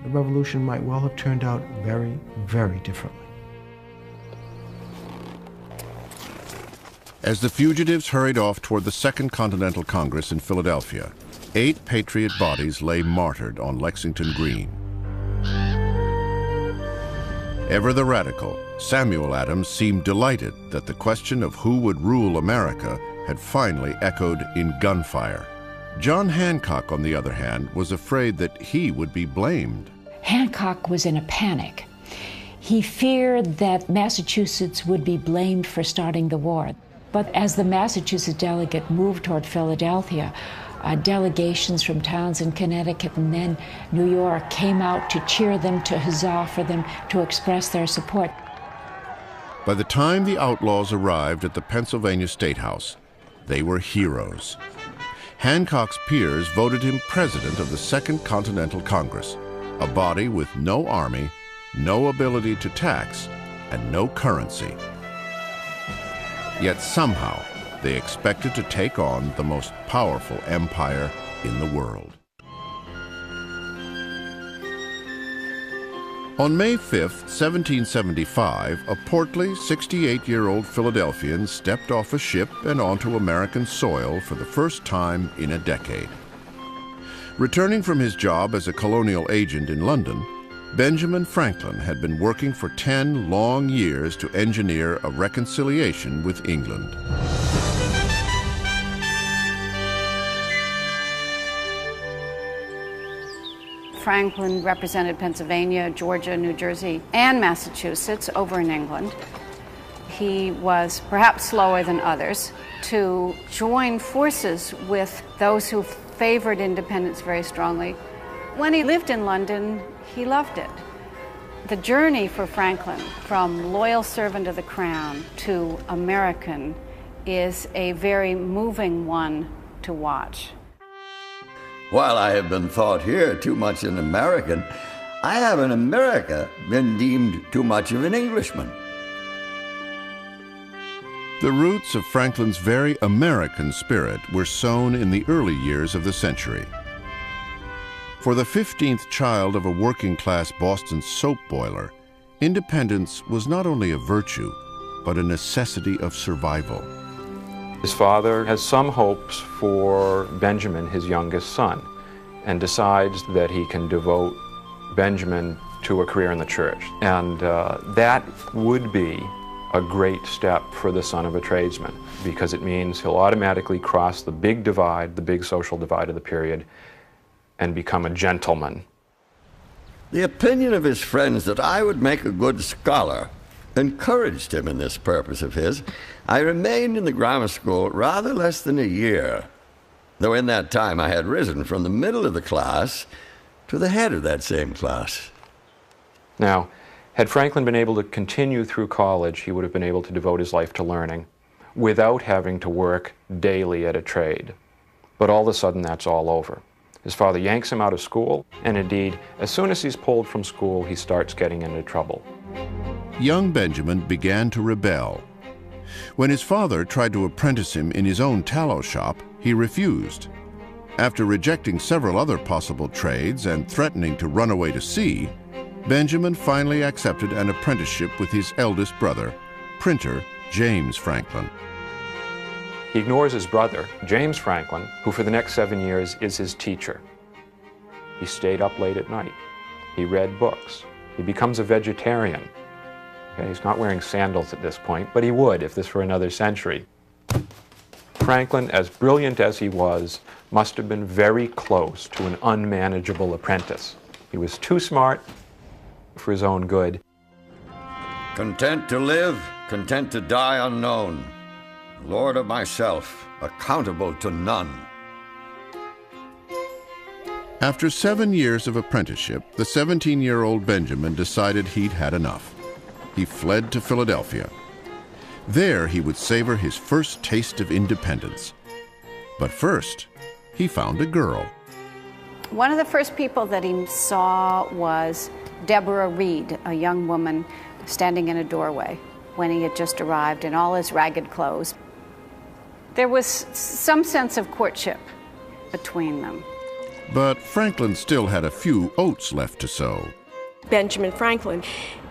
the revolution might well have turned out very, very differently. As the fugitives hurried off toward the Second Continental Congress in Philadelphia, 8 Patriot bodies lay martyred on Lexington Green. Ever the radical, Samuel Adams seemed delighted that the question of who would rule America had finally echoed in gunfire. John Hancock, on the other hand, was afraid that he would be blamed. Hancock was in a panic. He feared that Massachusetts would be blamed for starting the war. But as the Massachusetts delegate moved toward Philadelphia, delegations from towns in Connecticut and then New York came out to cheer them, to huzzah for them, to express their support. By the time the outlaws arrived at the Pennsylvania State House, they were heroes. Hancock's peers voted him president of the Second Continental Congress, a body with no army, no ability to tax, and no currency. Yet somehow, they expected to take on the most powerful empire in the world. On May 5th, 1775, a portly 68-year-old Philadelphian stepped off a ship and onto American soil for the first time in a decade. Returning from his job as a colonial agent in London, Benjamin Franklin had been working for 10 long years to engineer a reconciliation with England. Franklin represented Pennsylvania, Georgia, New Jersey, and Massachusetts over in England. He was perhaps slower than others to join forces with those who favored independence very strongly When he lived in London, he loved it. The journey for Franklin from loyal servant of the crown to American is a very moving one to watch. While I have been thought here too much an American, I have in America been deemed too much of an Englishman. The roots of Franklin's very American spirit were sown in the early years of the century. For the 15th child of a working-class Boston soap boiler, independence was not only a virtue, but a necessity of survival. His father has some hopes for Benjamin, his youngest son, and decides that he can devote Benjamin to a career in the church. And that would be a great step for the son of a tradesman, because it means he'll automatically cross the big divide, the big social divide of the period, and become a gentleman. The opinion of his friends that I would make a good scholar encouraged him in this purpose of his. I remained in the grammar school rather less than a year, though in that time I had risen from the middle of the class to the head of that same class. Now, had Franklin been able to continue through college, he would have been able to devote his life to learning without having to work daily at a trade. But all of a sudden, that's all over. His father yanks him out of school, and indeed, as soon as he's pulled from school, he starts getting into trouble. Young Benjamin began to rebel. When his father tried to apprentice him in his own tallow shop, he refused. After rejecting several other possible trades and threatening to run away to sea, Benjamin finally accepted an apprenticeship with his eldest brother, printer James Franklin. He ignores his brother, James Franklin, who for the next 7 years is his teacher. He stayed up late at night. He read books. He becomes a vegetarian. Okay, he's not wearing sandals at this point, but he would if this were another century. Franklin, as brilliant as he was, must have been very close to an unmanageable apprentice. He was too smart for his own good. Content to live, content to die unknown. Lord of myself, accountable to none. After 7 years of apprenticeship, the 17-year-old Benjamin decided he'd had enough. He fled to Philadelphia. There he would savor his first taste of independence. But first, he found a girl. One of the first people that he saw was Deborah Reed, a young woman standing in a doorway when he had just arrived in all his ragged clothes. There was some sense of courtship between them. But Franklin still had a few oats left to sow. Benjamin Franklin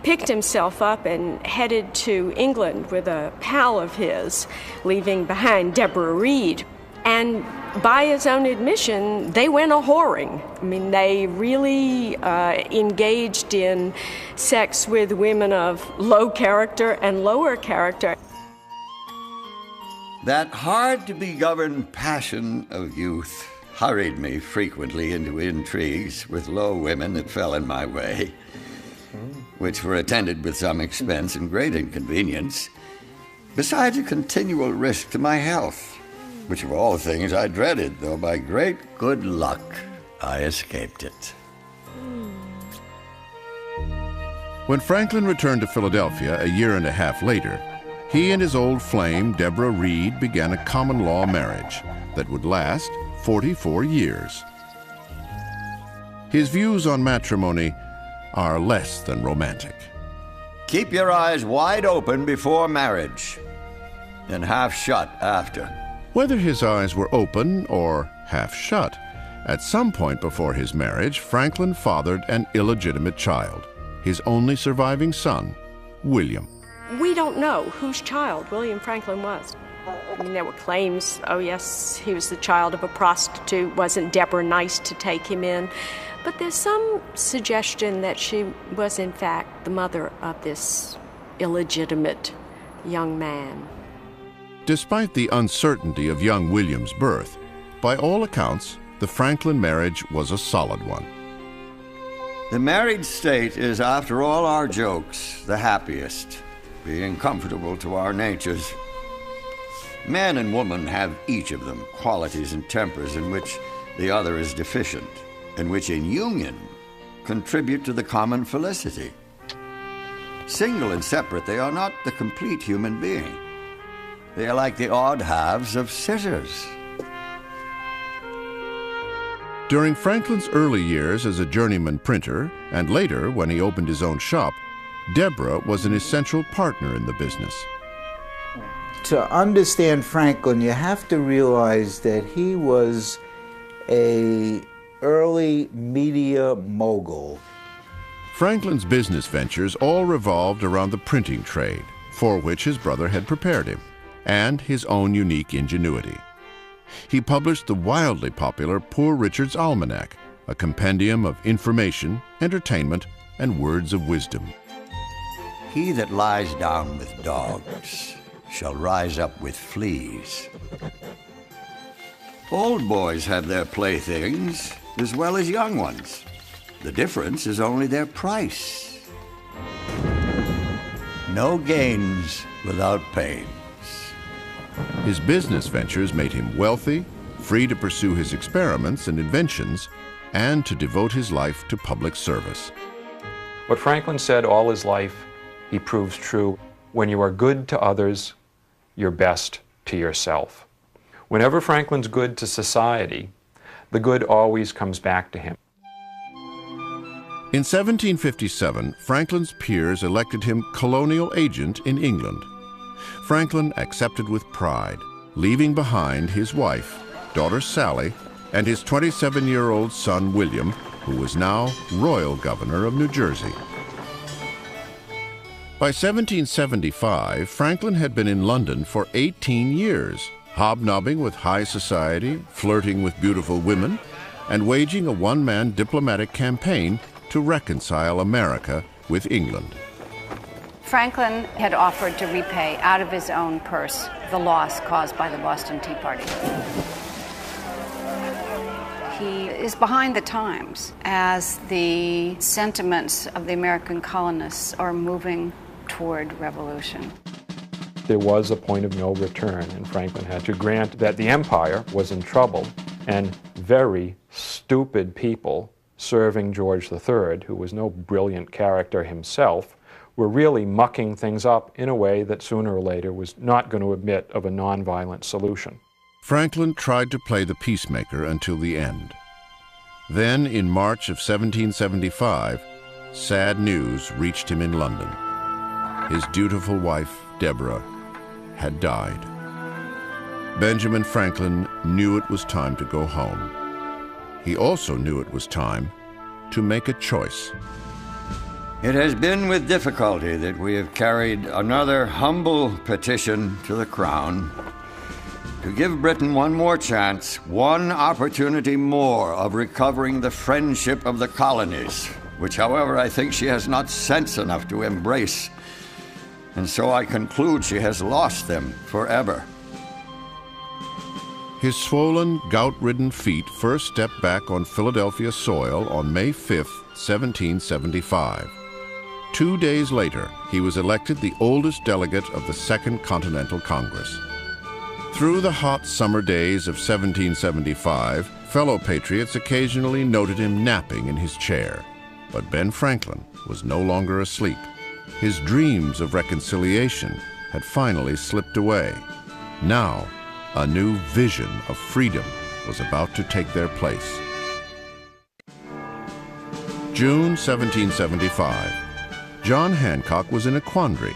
picked himself up and headed to England with a pal of his, leaving behind Deborah Reed. And by his own admission, they went a-whoring. I mean, they really engaged in sex with women of low character and lower character. That hard-to-be-governed passion of youth hurried me frequently into intrigues with low women that fell in my way, which were attended with some expense and great inconvenience, besides a continual risk to my health, which of all things I dreaded, though by great good luck I escaped it. When Franklin returned to Philadelphia a year and a half later, he and his old flame, Deborah Reed, began a common-law marriage that would last 44 years. His views on matrimony are less than romantic. Keep your eyes wide open before marriage, and half shut after. Whether his eyes were open or half shut, at some point before his marriage, Franklin fathered an illegitimate child, his only surviving son, William. We don't know whose child William Franklin was. I mean, there were claims, oh yes, he was the child of a prostitute, wasn't Deborah nice to take him in? But there's some suggestion that she was in fact the mother of this illegitimate young man. Despite the uncertainty of young William's birth, by all accounts, the Franklin marriage was a solid one. The married state is, after all our jokes, the happiest, being comfortable to our natures. Man and woman have each of them qualities and tempers in which the other is deficient. and which in union contribute to the common felicity. Single and separate, they are not the complete human being. They are like the odd halves of scissors. During Franklin's early years as a journeyman printer, and later when he opened his own shop, Deborah was an essential partner in the business. To understand Franklin, you have to realize that he was an early media mogul. Franklin's business ventures all revolved around the printing trade, for which his brother had prepared him, and his own unique ingenuity. He published the wildly popular Poor Richard's Almanac, a compendium of information, entertainment, and words of wisdom. He that lies down with dogs shall rise up with fleas. Old boys have their playthings as well as young ones. The difference is only their price. No gains without pains. His business ventures made him wealthy, free to pursue his experiments and inventions, and to devote his life to public service. What Franklin said all his life, he proves true. When you are good to others, you're best to yourself. Whenever Franklin's good to society, the good always comes back to him. In 1757, Franklin's peers elected him colonial agent in England. Franklin accepted with pride, leaving behind his wife, daughter Sally, and his 27-year-old son William, who was now royal governor of New Jersey. By 1775, Franklin had been in London for 18 years, hobnobbing with high society, flirting with beautiful women, and waging a one-man diplomatic campaign to reconcile America with England. Franklin had offered to repay out of his own purse the loss caused by the Boston Tea Party. He is behind the times as the sentiments of the American colonists are moving toward revolution. There was a point of no return, and Franklin had to grant that the empire was in trouble, and very stupid people serving George III, who was no brilliant character himself, were really mucking things up in a way that sooner or later was not going to admit of a nonviolent solution. Franklin tried to play the peacemaker until the end. Then, in March of 1775, sad news reached him in London. His dutiful wife, Deborah, had died. Benjamin Franklin knew it was time to go home. He also knew it was time to make a choice. It has been with difficulty that we have carried another humble petition to the Crown to give Britain one more chance, one opportunity more of recovering the friendship of the colonies, which, however, I think she has not sense enough to embrace. And so I conclude she has lost them forever. His swollen, gout-ridden feet first stepped back on Philadelphia soil on May 5, 1775. 2 days later, he was elected the oldest delegate of the Second Continental Congress. Through the hot summer days of 1775, fellow patriots occasionally noted him napping in his chair. But Ben Franklin was no longer asleep. His dreams of reconciliation had finally slipped away. Now, a new vision of freedom was about to take their place. June 1775. John Hancock was in a quandary.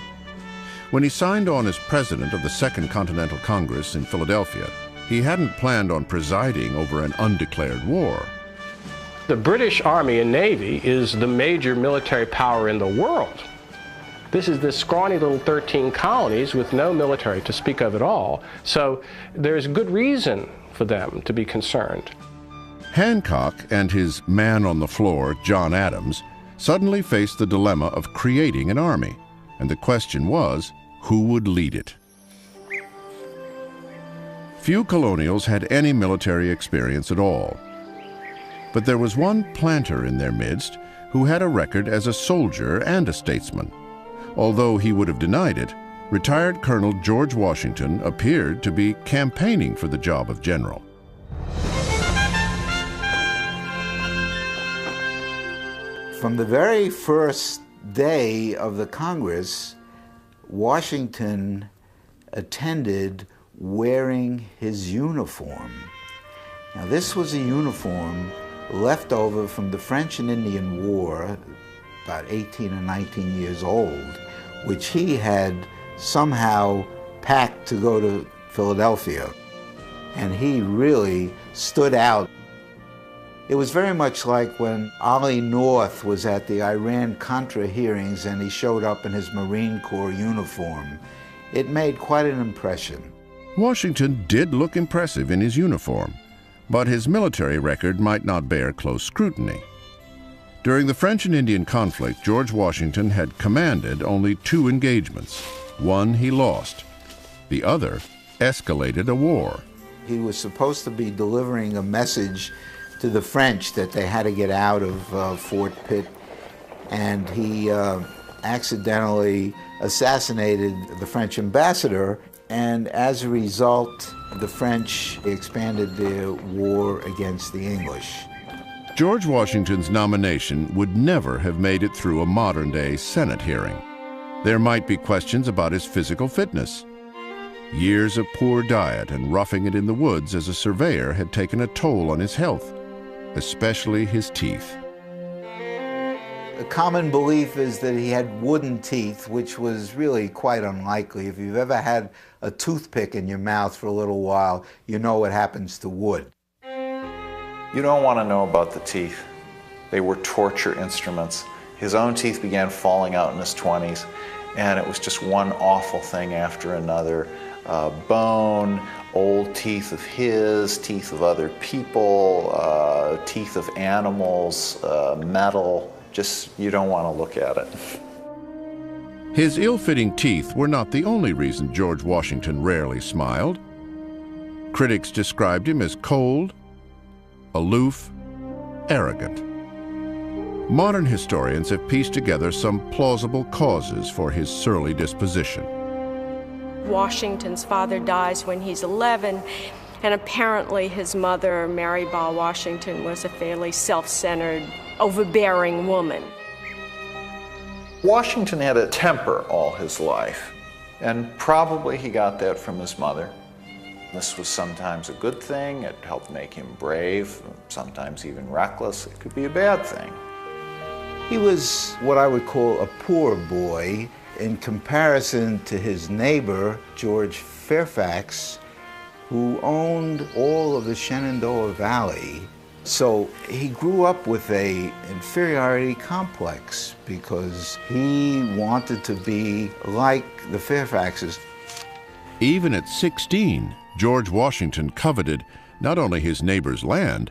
When he signed on as president of the Second Continental Congress in Philadelphia, he hadn't planned on presiding over an undeclared war. The British Army and Navy is the major military power in the world. This is the scrawny little 13 colonies with no military to speak of at all. So there's good reason for them to be concerned. Hancock and his man on the floor, John Adams, suddenly faced the dilemma of creating an army. And the question was, who would lead it? Few colonials had any military experience at all. But there was one planter in their midst who had a record as a soldier and a statesman. Although he would have denied it, retired Colonel George Washington appeared to be campaigning for the job of general. From the very first day of the Congress, Washington attended wearing his uniform. Now, this was a uniform left over from the French and Indian War, about 18 or 19 years old, which he had somehow packed to go to Philadelphia. And he really stood out. It was very much like when Ollie North was at the Iran-Contra hearings and he showed up in his Marine Corps uniform. It made quite an impression. Washington did look impressive in his uniform, but his military record might not bear close scrutiny. During the French and Indian conflict, George Washington had commanded only 2 engagements. One he lost. The other escalated a war. He was supposed to be delivering a message to the French that they had to get out of Fort Pitt, and he accidentally assassinated the French ambassador, and as a result, the French expanded their war against the English. George Washington's nomination would never have made it through a modern-day Senate hearing. There might be questions about his physical fitness. Years of poor diet and roughing it in the woods as a surveyor had taken a toll on his health, especially his teeth. The common belief is that he had wooden teeth, which was really quite unlikely. If you've ever had a toothpick in your mouth for a little while, you know what happens to wood. You don't want to know about the teeth. They were torture instruments. His own teeth began falling out in his 20s, and it was just one awful thing after another. Bone, old teeth of his, teeth of other people, teeth of animals, metal. Just, you don't want to look at it. His ill-fitting teeth were not the only reason George Washington rarely smiled. Critics described him as cold, aloof, arrogant. Modern historians have pieced together some plausible causes for his surly disposition. Washington's father dies when he's 11, and apparently his mother, Mary Ball Washington, was a fairly self-centered, overbearing woman. Washington had a temper all his life, and probably he got that from his mother. This was sometimes a good thing. It helped make him brave, sometimes even reckless. It could be a bad thing. He was what I would call a poor boy in comparison to his neighbor, George Fairfax, who owned all of the Shenandoah Valley. So he grew up with an inferiority complex because he wanted to be like the Fairfaxes. Even at 16, George Washington coveted not only his neighbor's land,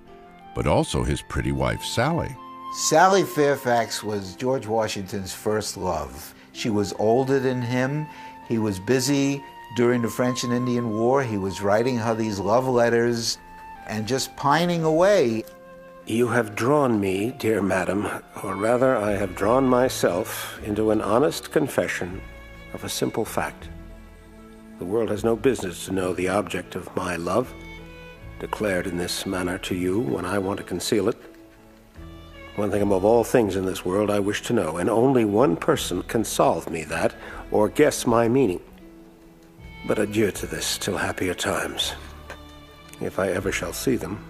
but also his pretty wife, Sally. Sally Fairfax was George Washington's first love. She was older than him. He was busy during the French and Indian War. He was writing her these love letters and just pining away. You have drawn me, dear madam, or rather I have drawn myself into an honest confession of a simple fact. The world has no business to know the object of my love, declared in this manner to you when I want to conceal it. One thing above all things in this world I wish to know, and only one person can solve me that or guess my meaning. But adieu to this till happier times, if I ever shall see them.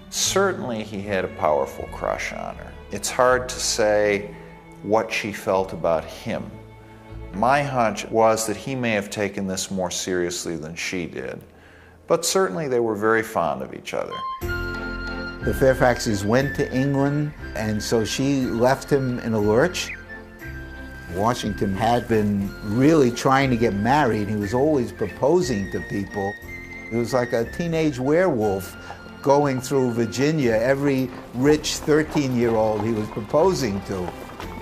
Certainly he had a powerful crush on her. It's hard to say what she felt about him. My hunch was that he may have taken this more seriously than she did, but certainly they were very fond of each other. The Fairfaxes went to England, and so she left him in a lurch. Washington had been really trying to get married. He was always proposing to people. It was like a teenage werewolf going through Virginia. Every rich 13-year-old he was proposing to.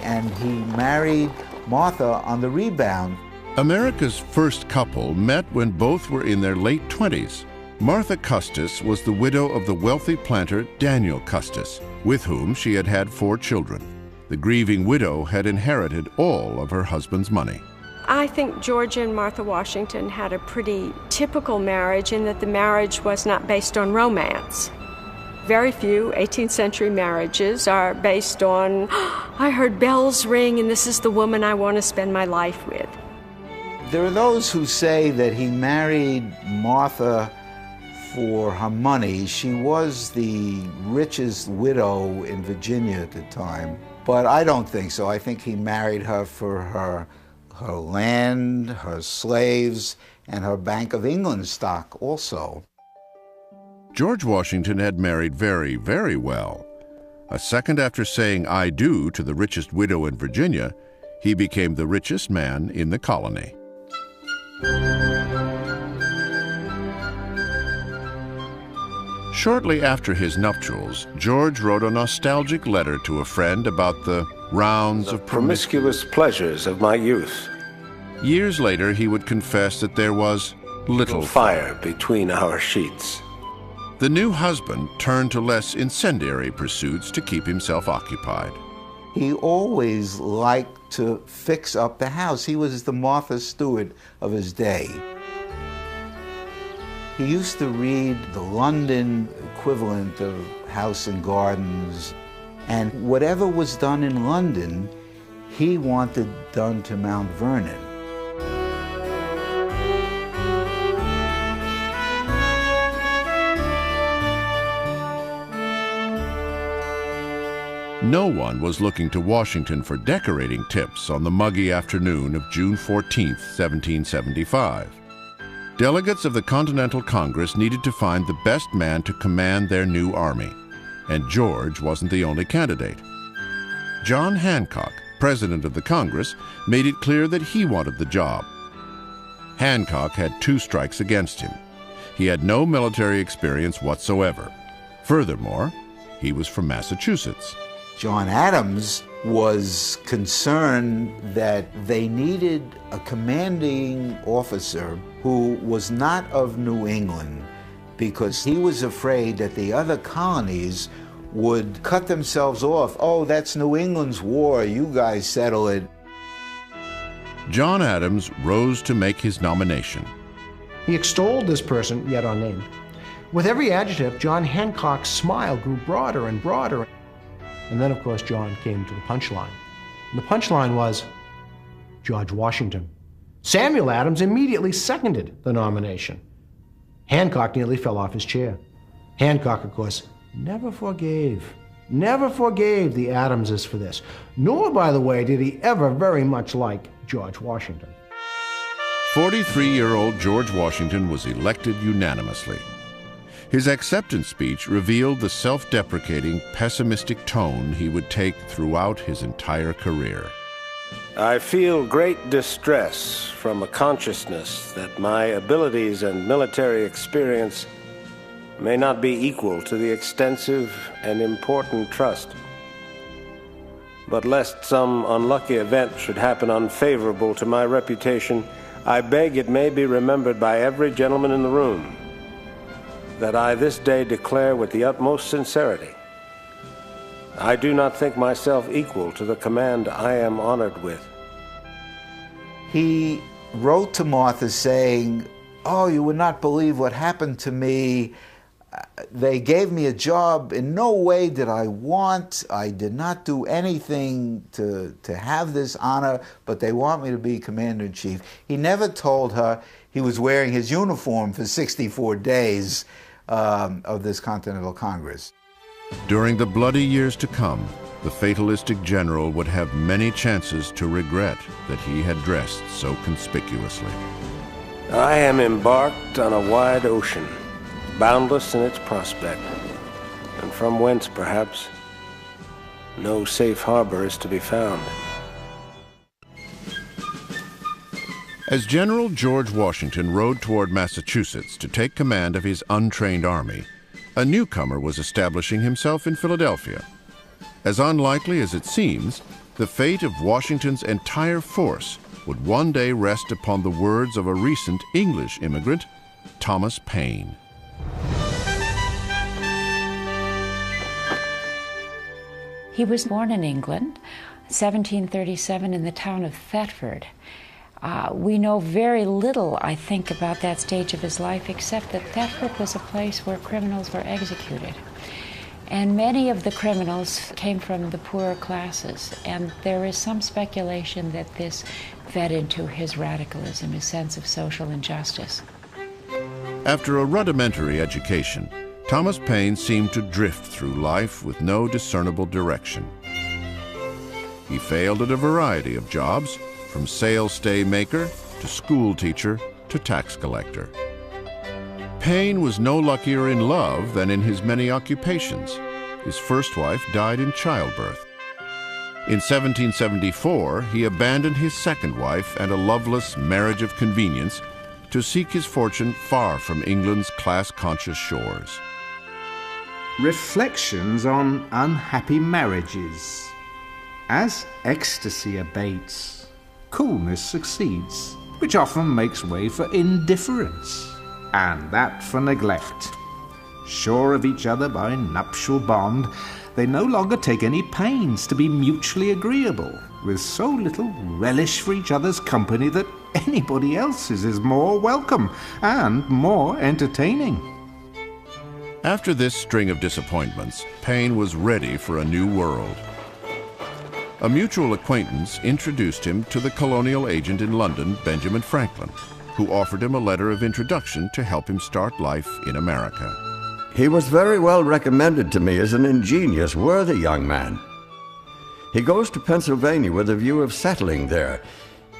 And he married Martha on the rebound. America's first couple met when both were in their late 20s. Martha Custis was the widow of the wealthy planter Daniel Custis, with whom she had had 4 children. The grieving widow had inherited all of her husband's money. I think George and Martha Washington had a pretty typical marriage in that the marriage was not based on romance. Very few 18th century marriages are based on, I heard bells ring and this is the woman I want to spend my life with. There are those who say that he married Martha for her money. She was the richest widow in Virginia at the time, but I don't think so. I think he married her for her land, her slaves, and her Bank of England stock also. George Washington had married very, very well. A second after saying "I do" to the richest widow in Virginia, he became the richest man in the colony. Shortly after his nuptials, George wrote a nostalgic letter to a friend about the rounds of promiscuous pleasures of my youth. Years later, he would confess that there was little fire between our sheets. The new husband turned to less incendiary pursuits to keep himself occupied. He always liked to fix up the house. He was the Martha Stewart of his day. He used to read the London equivalent of House and Gardens, and whatever was done in London, he wanted done to Mount Vernon. No one was looking to Washington for decorating tips on the muggy afternoon of June 14, 1775. Delegates of the Continental Congress needed to find the best man to command their new army, and George wasn't the only candidate. John Hancock, president of the Congress, made it clear that he wanted the job. Hancock had 2 strikes against him. He had no military experience whatsoever. Furthermore, he was from Massachusetts. John Adams was concerned that they needed a commanding officer who was not of New England, because he was afraid that the other colonies would cut themselves off. Oh, that's New England's war, you guys settle it. John Adams rose to make his nomination. He extolled this person, yet unnamed. With every adjective, John Hancock's smile grew broader and broader. And then, of course, John came to the punchline. And the punchline was George Washington. Samuel Adams immediately seconded the nomination. Hancock nearly fell off his chair. Hancock, of course, never forgave the Adamses for this. Nor, by the way, did he ever very much like George Washington. 43-year-old George Washington was elected unanimously. His acceptance speech revealed the self-deprecating, pessimistic tone he would take throughout his entire career. I feel great distress from a consciousness that my abilities and military experience may not be equal to the extensive and important trust. But lest some unlucky event should happen unfavorable to my reputation, I beg it may be remembered by every gentleman in the room that I this day declare with the utmost sincerity, I do not think myself equal to the command I am honored with. He wrote to Martha saying, oh, you would not believe what happened to me. They gave me a job in no way did I want. I did not do anything to have this honor, but they want me to be commander-in-chief. He never told her he was wearing his uniform for 64 days of this Continental Congress. During the bloody years to come, the fatalistic general would have many chances to regret that he had dressed so conspicuously. I am embarked on a wide ocean, boundless in its prospect, and from whence, perhaps, no safe harbor is to be found. As General George Washington rode toward Massachusetts to take command of his untrained army, a newcomer was establishing himself in Philadelphia. As unlikely as it seems, the fate of Washington's entire force would one day rest upon the words of a recent English immigrant, Thomas Paine. He was born in England, 1737, in the town of Thetford. We know very little, I think, about that stage of his life, except that Thetford was a place where criminals were executed. And many of the criminals came from the poorer classes, and there is some speculation that this fed into his radicalism, his sense of social injustice. After a rudimentary education, Thomas Paine seemed to drift through life with no discernible direction. He failed at a variety of jobs, from sail-stay maker to school teacher to tax collector. Paine was no luckier in love than in his many occupations. His first wife died in childbirth. In 1774, he abandoned his second wife and a loveless marriage of convenience to seek his fortune far from England's class-conscious shores. Reflections on unhappy marriages. As ecstasy abates, coolness succeeds, which often makes way for indifference, and that for neglect. Sure of each other by nuptial bond, they no longer take any pains to be mutually agreeable, with so little relish for each other's company that anybody else's is more welcome and more entertaining. After this string of disappointments, Paine was ready for a new world. A mutual acquaintance introduced him to the colonial agent in London, Benjamin Franklin, who offered him a letter of introduction to help him start life in America. He was very well recommended to me as an ingenious, worthy young man. He goes to Pennsylvania with a view of settling there.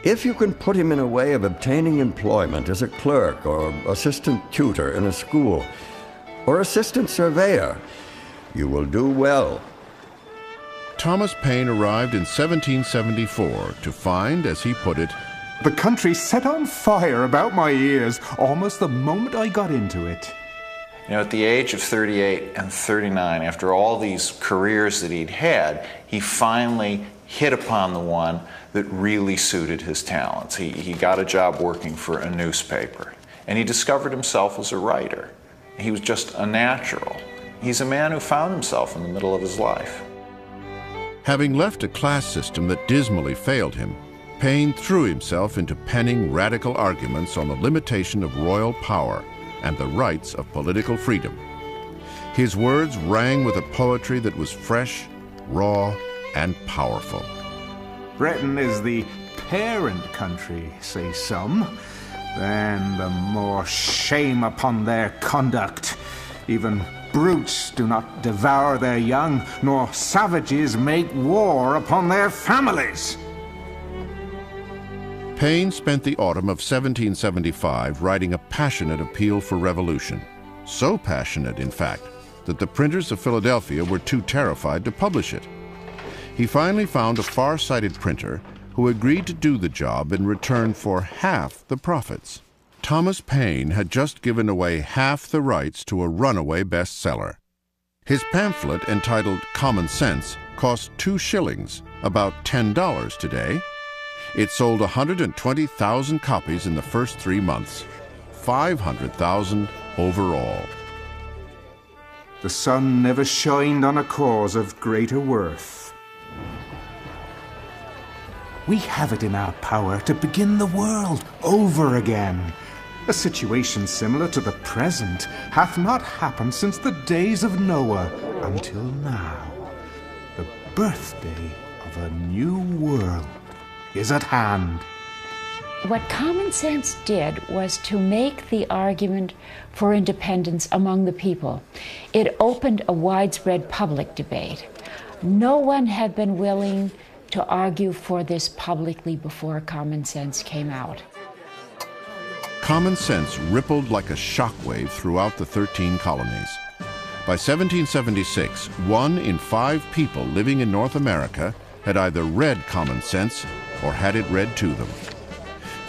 If you can put him in a way of obtaining employment as a clerk or assistant tutor in a school, or assistant surveyor, you will do well. Thomas Paine arrived in 1774 to find, as he put it, the country set on fire about my ears almost the moment I got into it. You know, at the age of 38 and 39, after all these careers that he'd had, he finally hit upon the one that really suited his talents. He got a job working for a newspaper, and he discovered himself as a writer. He was just a natural. He's a man who found himself in the middle of his life. Having left a class system that dismally failed him, Paine threw himself into penning radical arguments on the limitation of royal power and the rights of political freedom. His words rang with a poetry that was fresh, raw, and powerful. Britain is the parent country, say some. Then the more shame upon their conduct. Even brutes do not devour their young, nor savages make war upon their families. Paine spent the autumn of 1775 writing a passionate appeal for revolution. So passionate, in fact, that the printers of Philadelphia were too terrified to publish it. He finally found a far-sighted printer who agreed to do the job in return for half the profits. Thomas Paine had just given away half the rights to a runaway bestseller. His pamphlet, entitled Common Sense, cost 2 shillings, about $10 today. It sold 120,000 copies in the first 3 months, 500,000 overall. The sun never shined on a cause of greater worth. We have it in our power to begin the world over again. A situation similar to the present hath not happened since the days of Noah until now. The birthday of a new world is at hand. What Common Sense did was to make the argument for independence among the people. It opened a widespread public debate. No one had been willing to argue for this publicly before Common Sense came out. Common Sense rippled like a shockwave throughout the 13 colonies. By 1776, 1 in 5 people living in North America had either read Common Sense or had it read to them.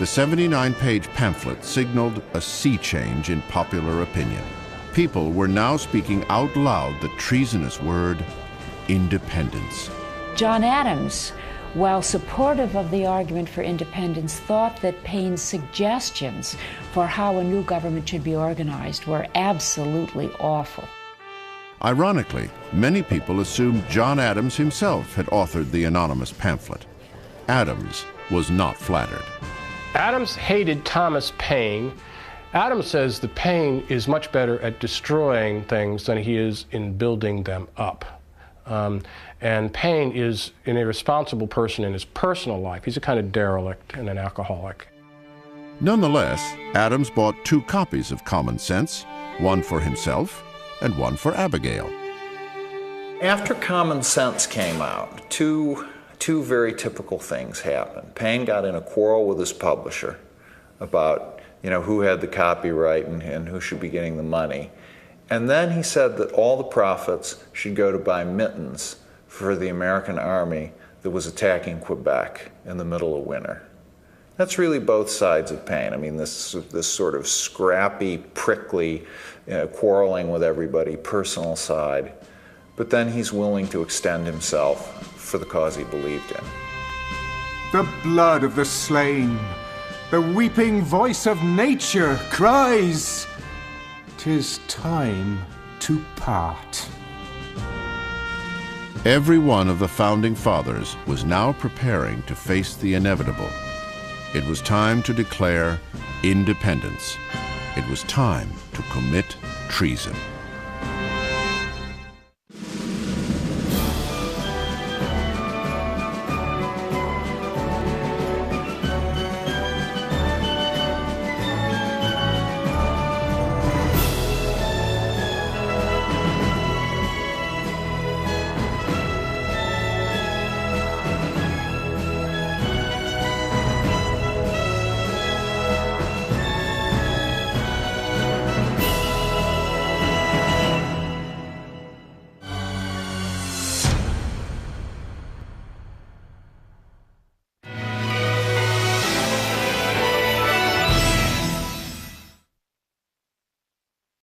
The 79-page pamphlet signaled a sea change in popular opinion. People were now speaking out loud the treasonous word, independence. John Adams, while supportive of the argument for independence, thought that Paine's suggestions for how a new government should be organized were absolutely awful. Ironically, many people assumed John Adams himself had authored the anonymous pamphlet. Adams was not flattered. Adams hated Thomas Paine Adams says that Paine is much better at destroying things than he is in building them up. And Paine is an irresponsible person in his personal life. He's a kind of derelict and an alcoholic. Nonetheless, Adams bought 2 copies of Common Sense, one for himself and one for Abigail. After Common Sense came out, two very typical things happened. Paine got in a quarrel with his publisher about, who had the copyright and who should be getting the money. And then he said that all the profits should go to buy mittens for the American army that was attacking Quebec in the middle of winter. That's really both sides of Paine. I mean, this sort of scrappy, prickly, quarreling with everybody, personal side. But then he's willing to extend himself for the cause he believed in. The blood of the slain, the weeping voice of nature cries, "'Tis time to part." Every one of the Founding Fathers was now preparing to face the inevitable. It was time to declare independence. It was time to commit treason.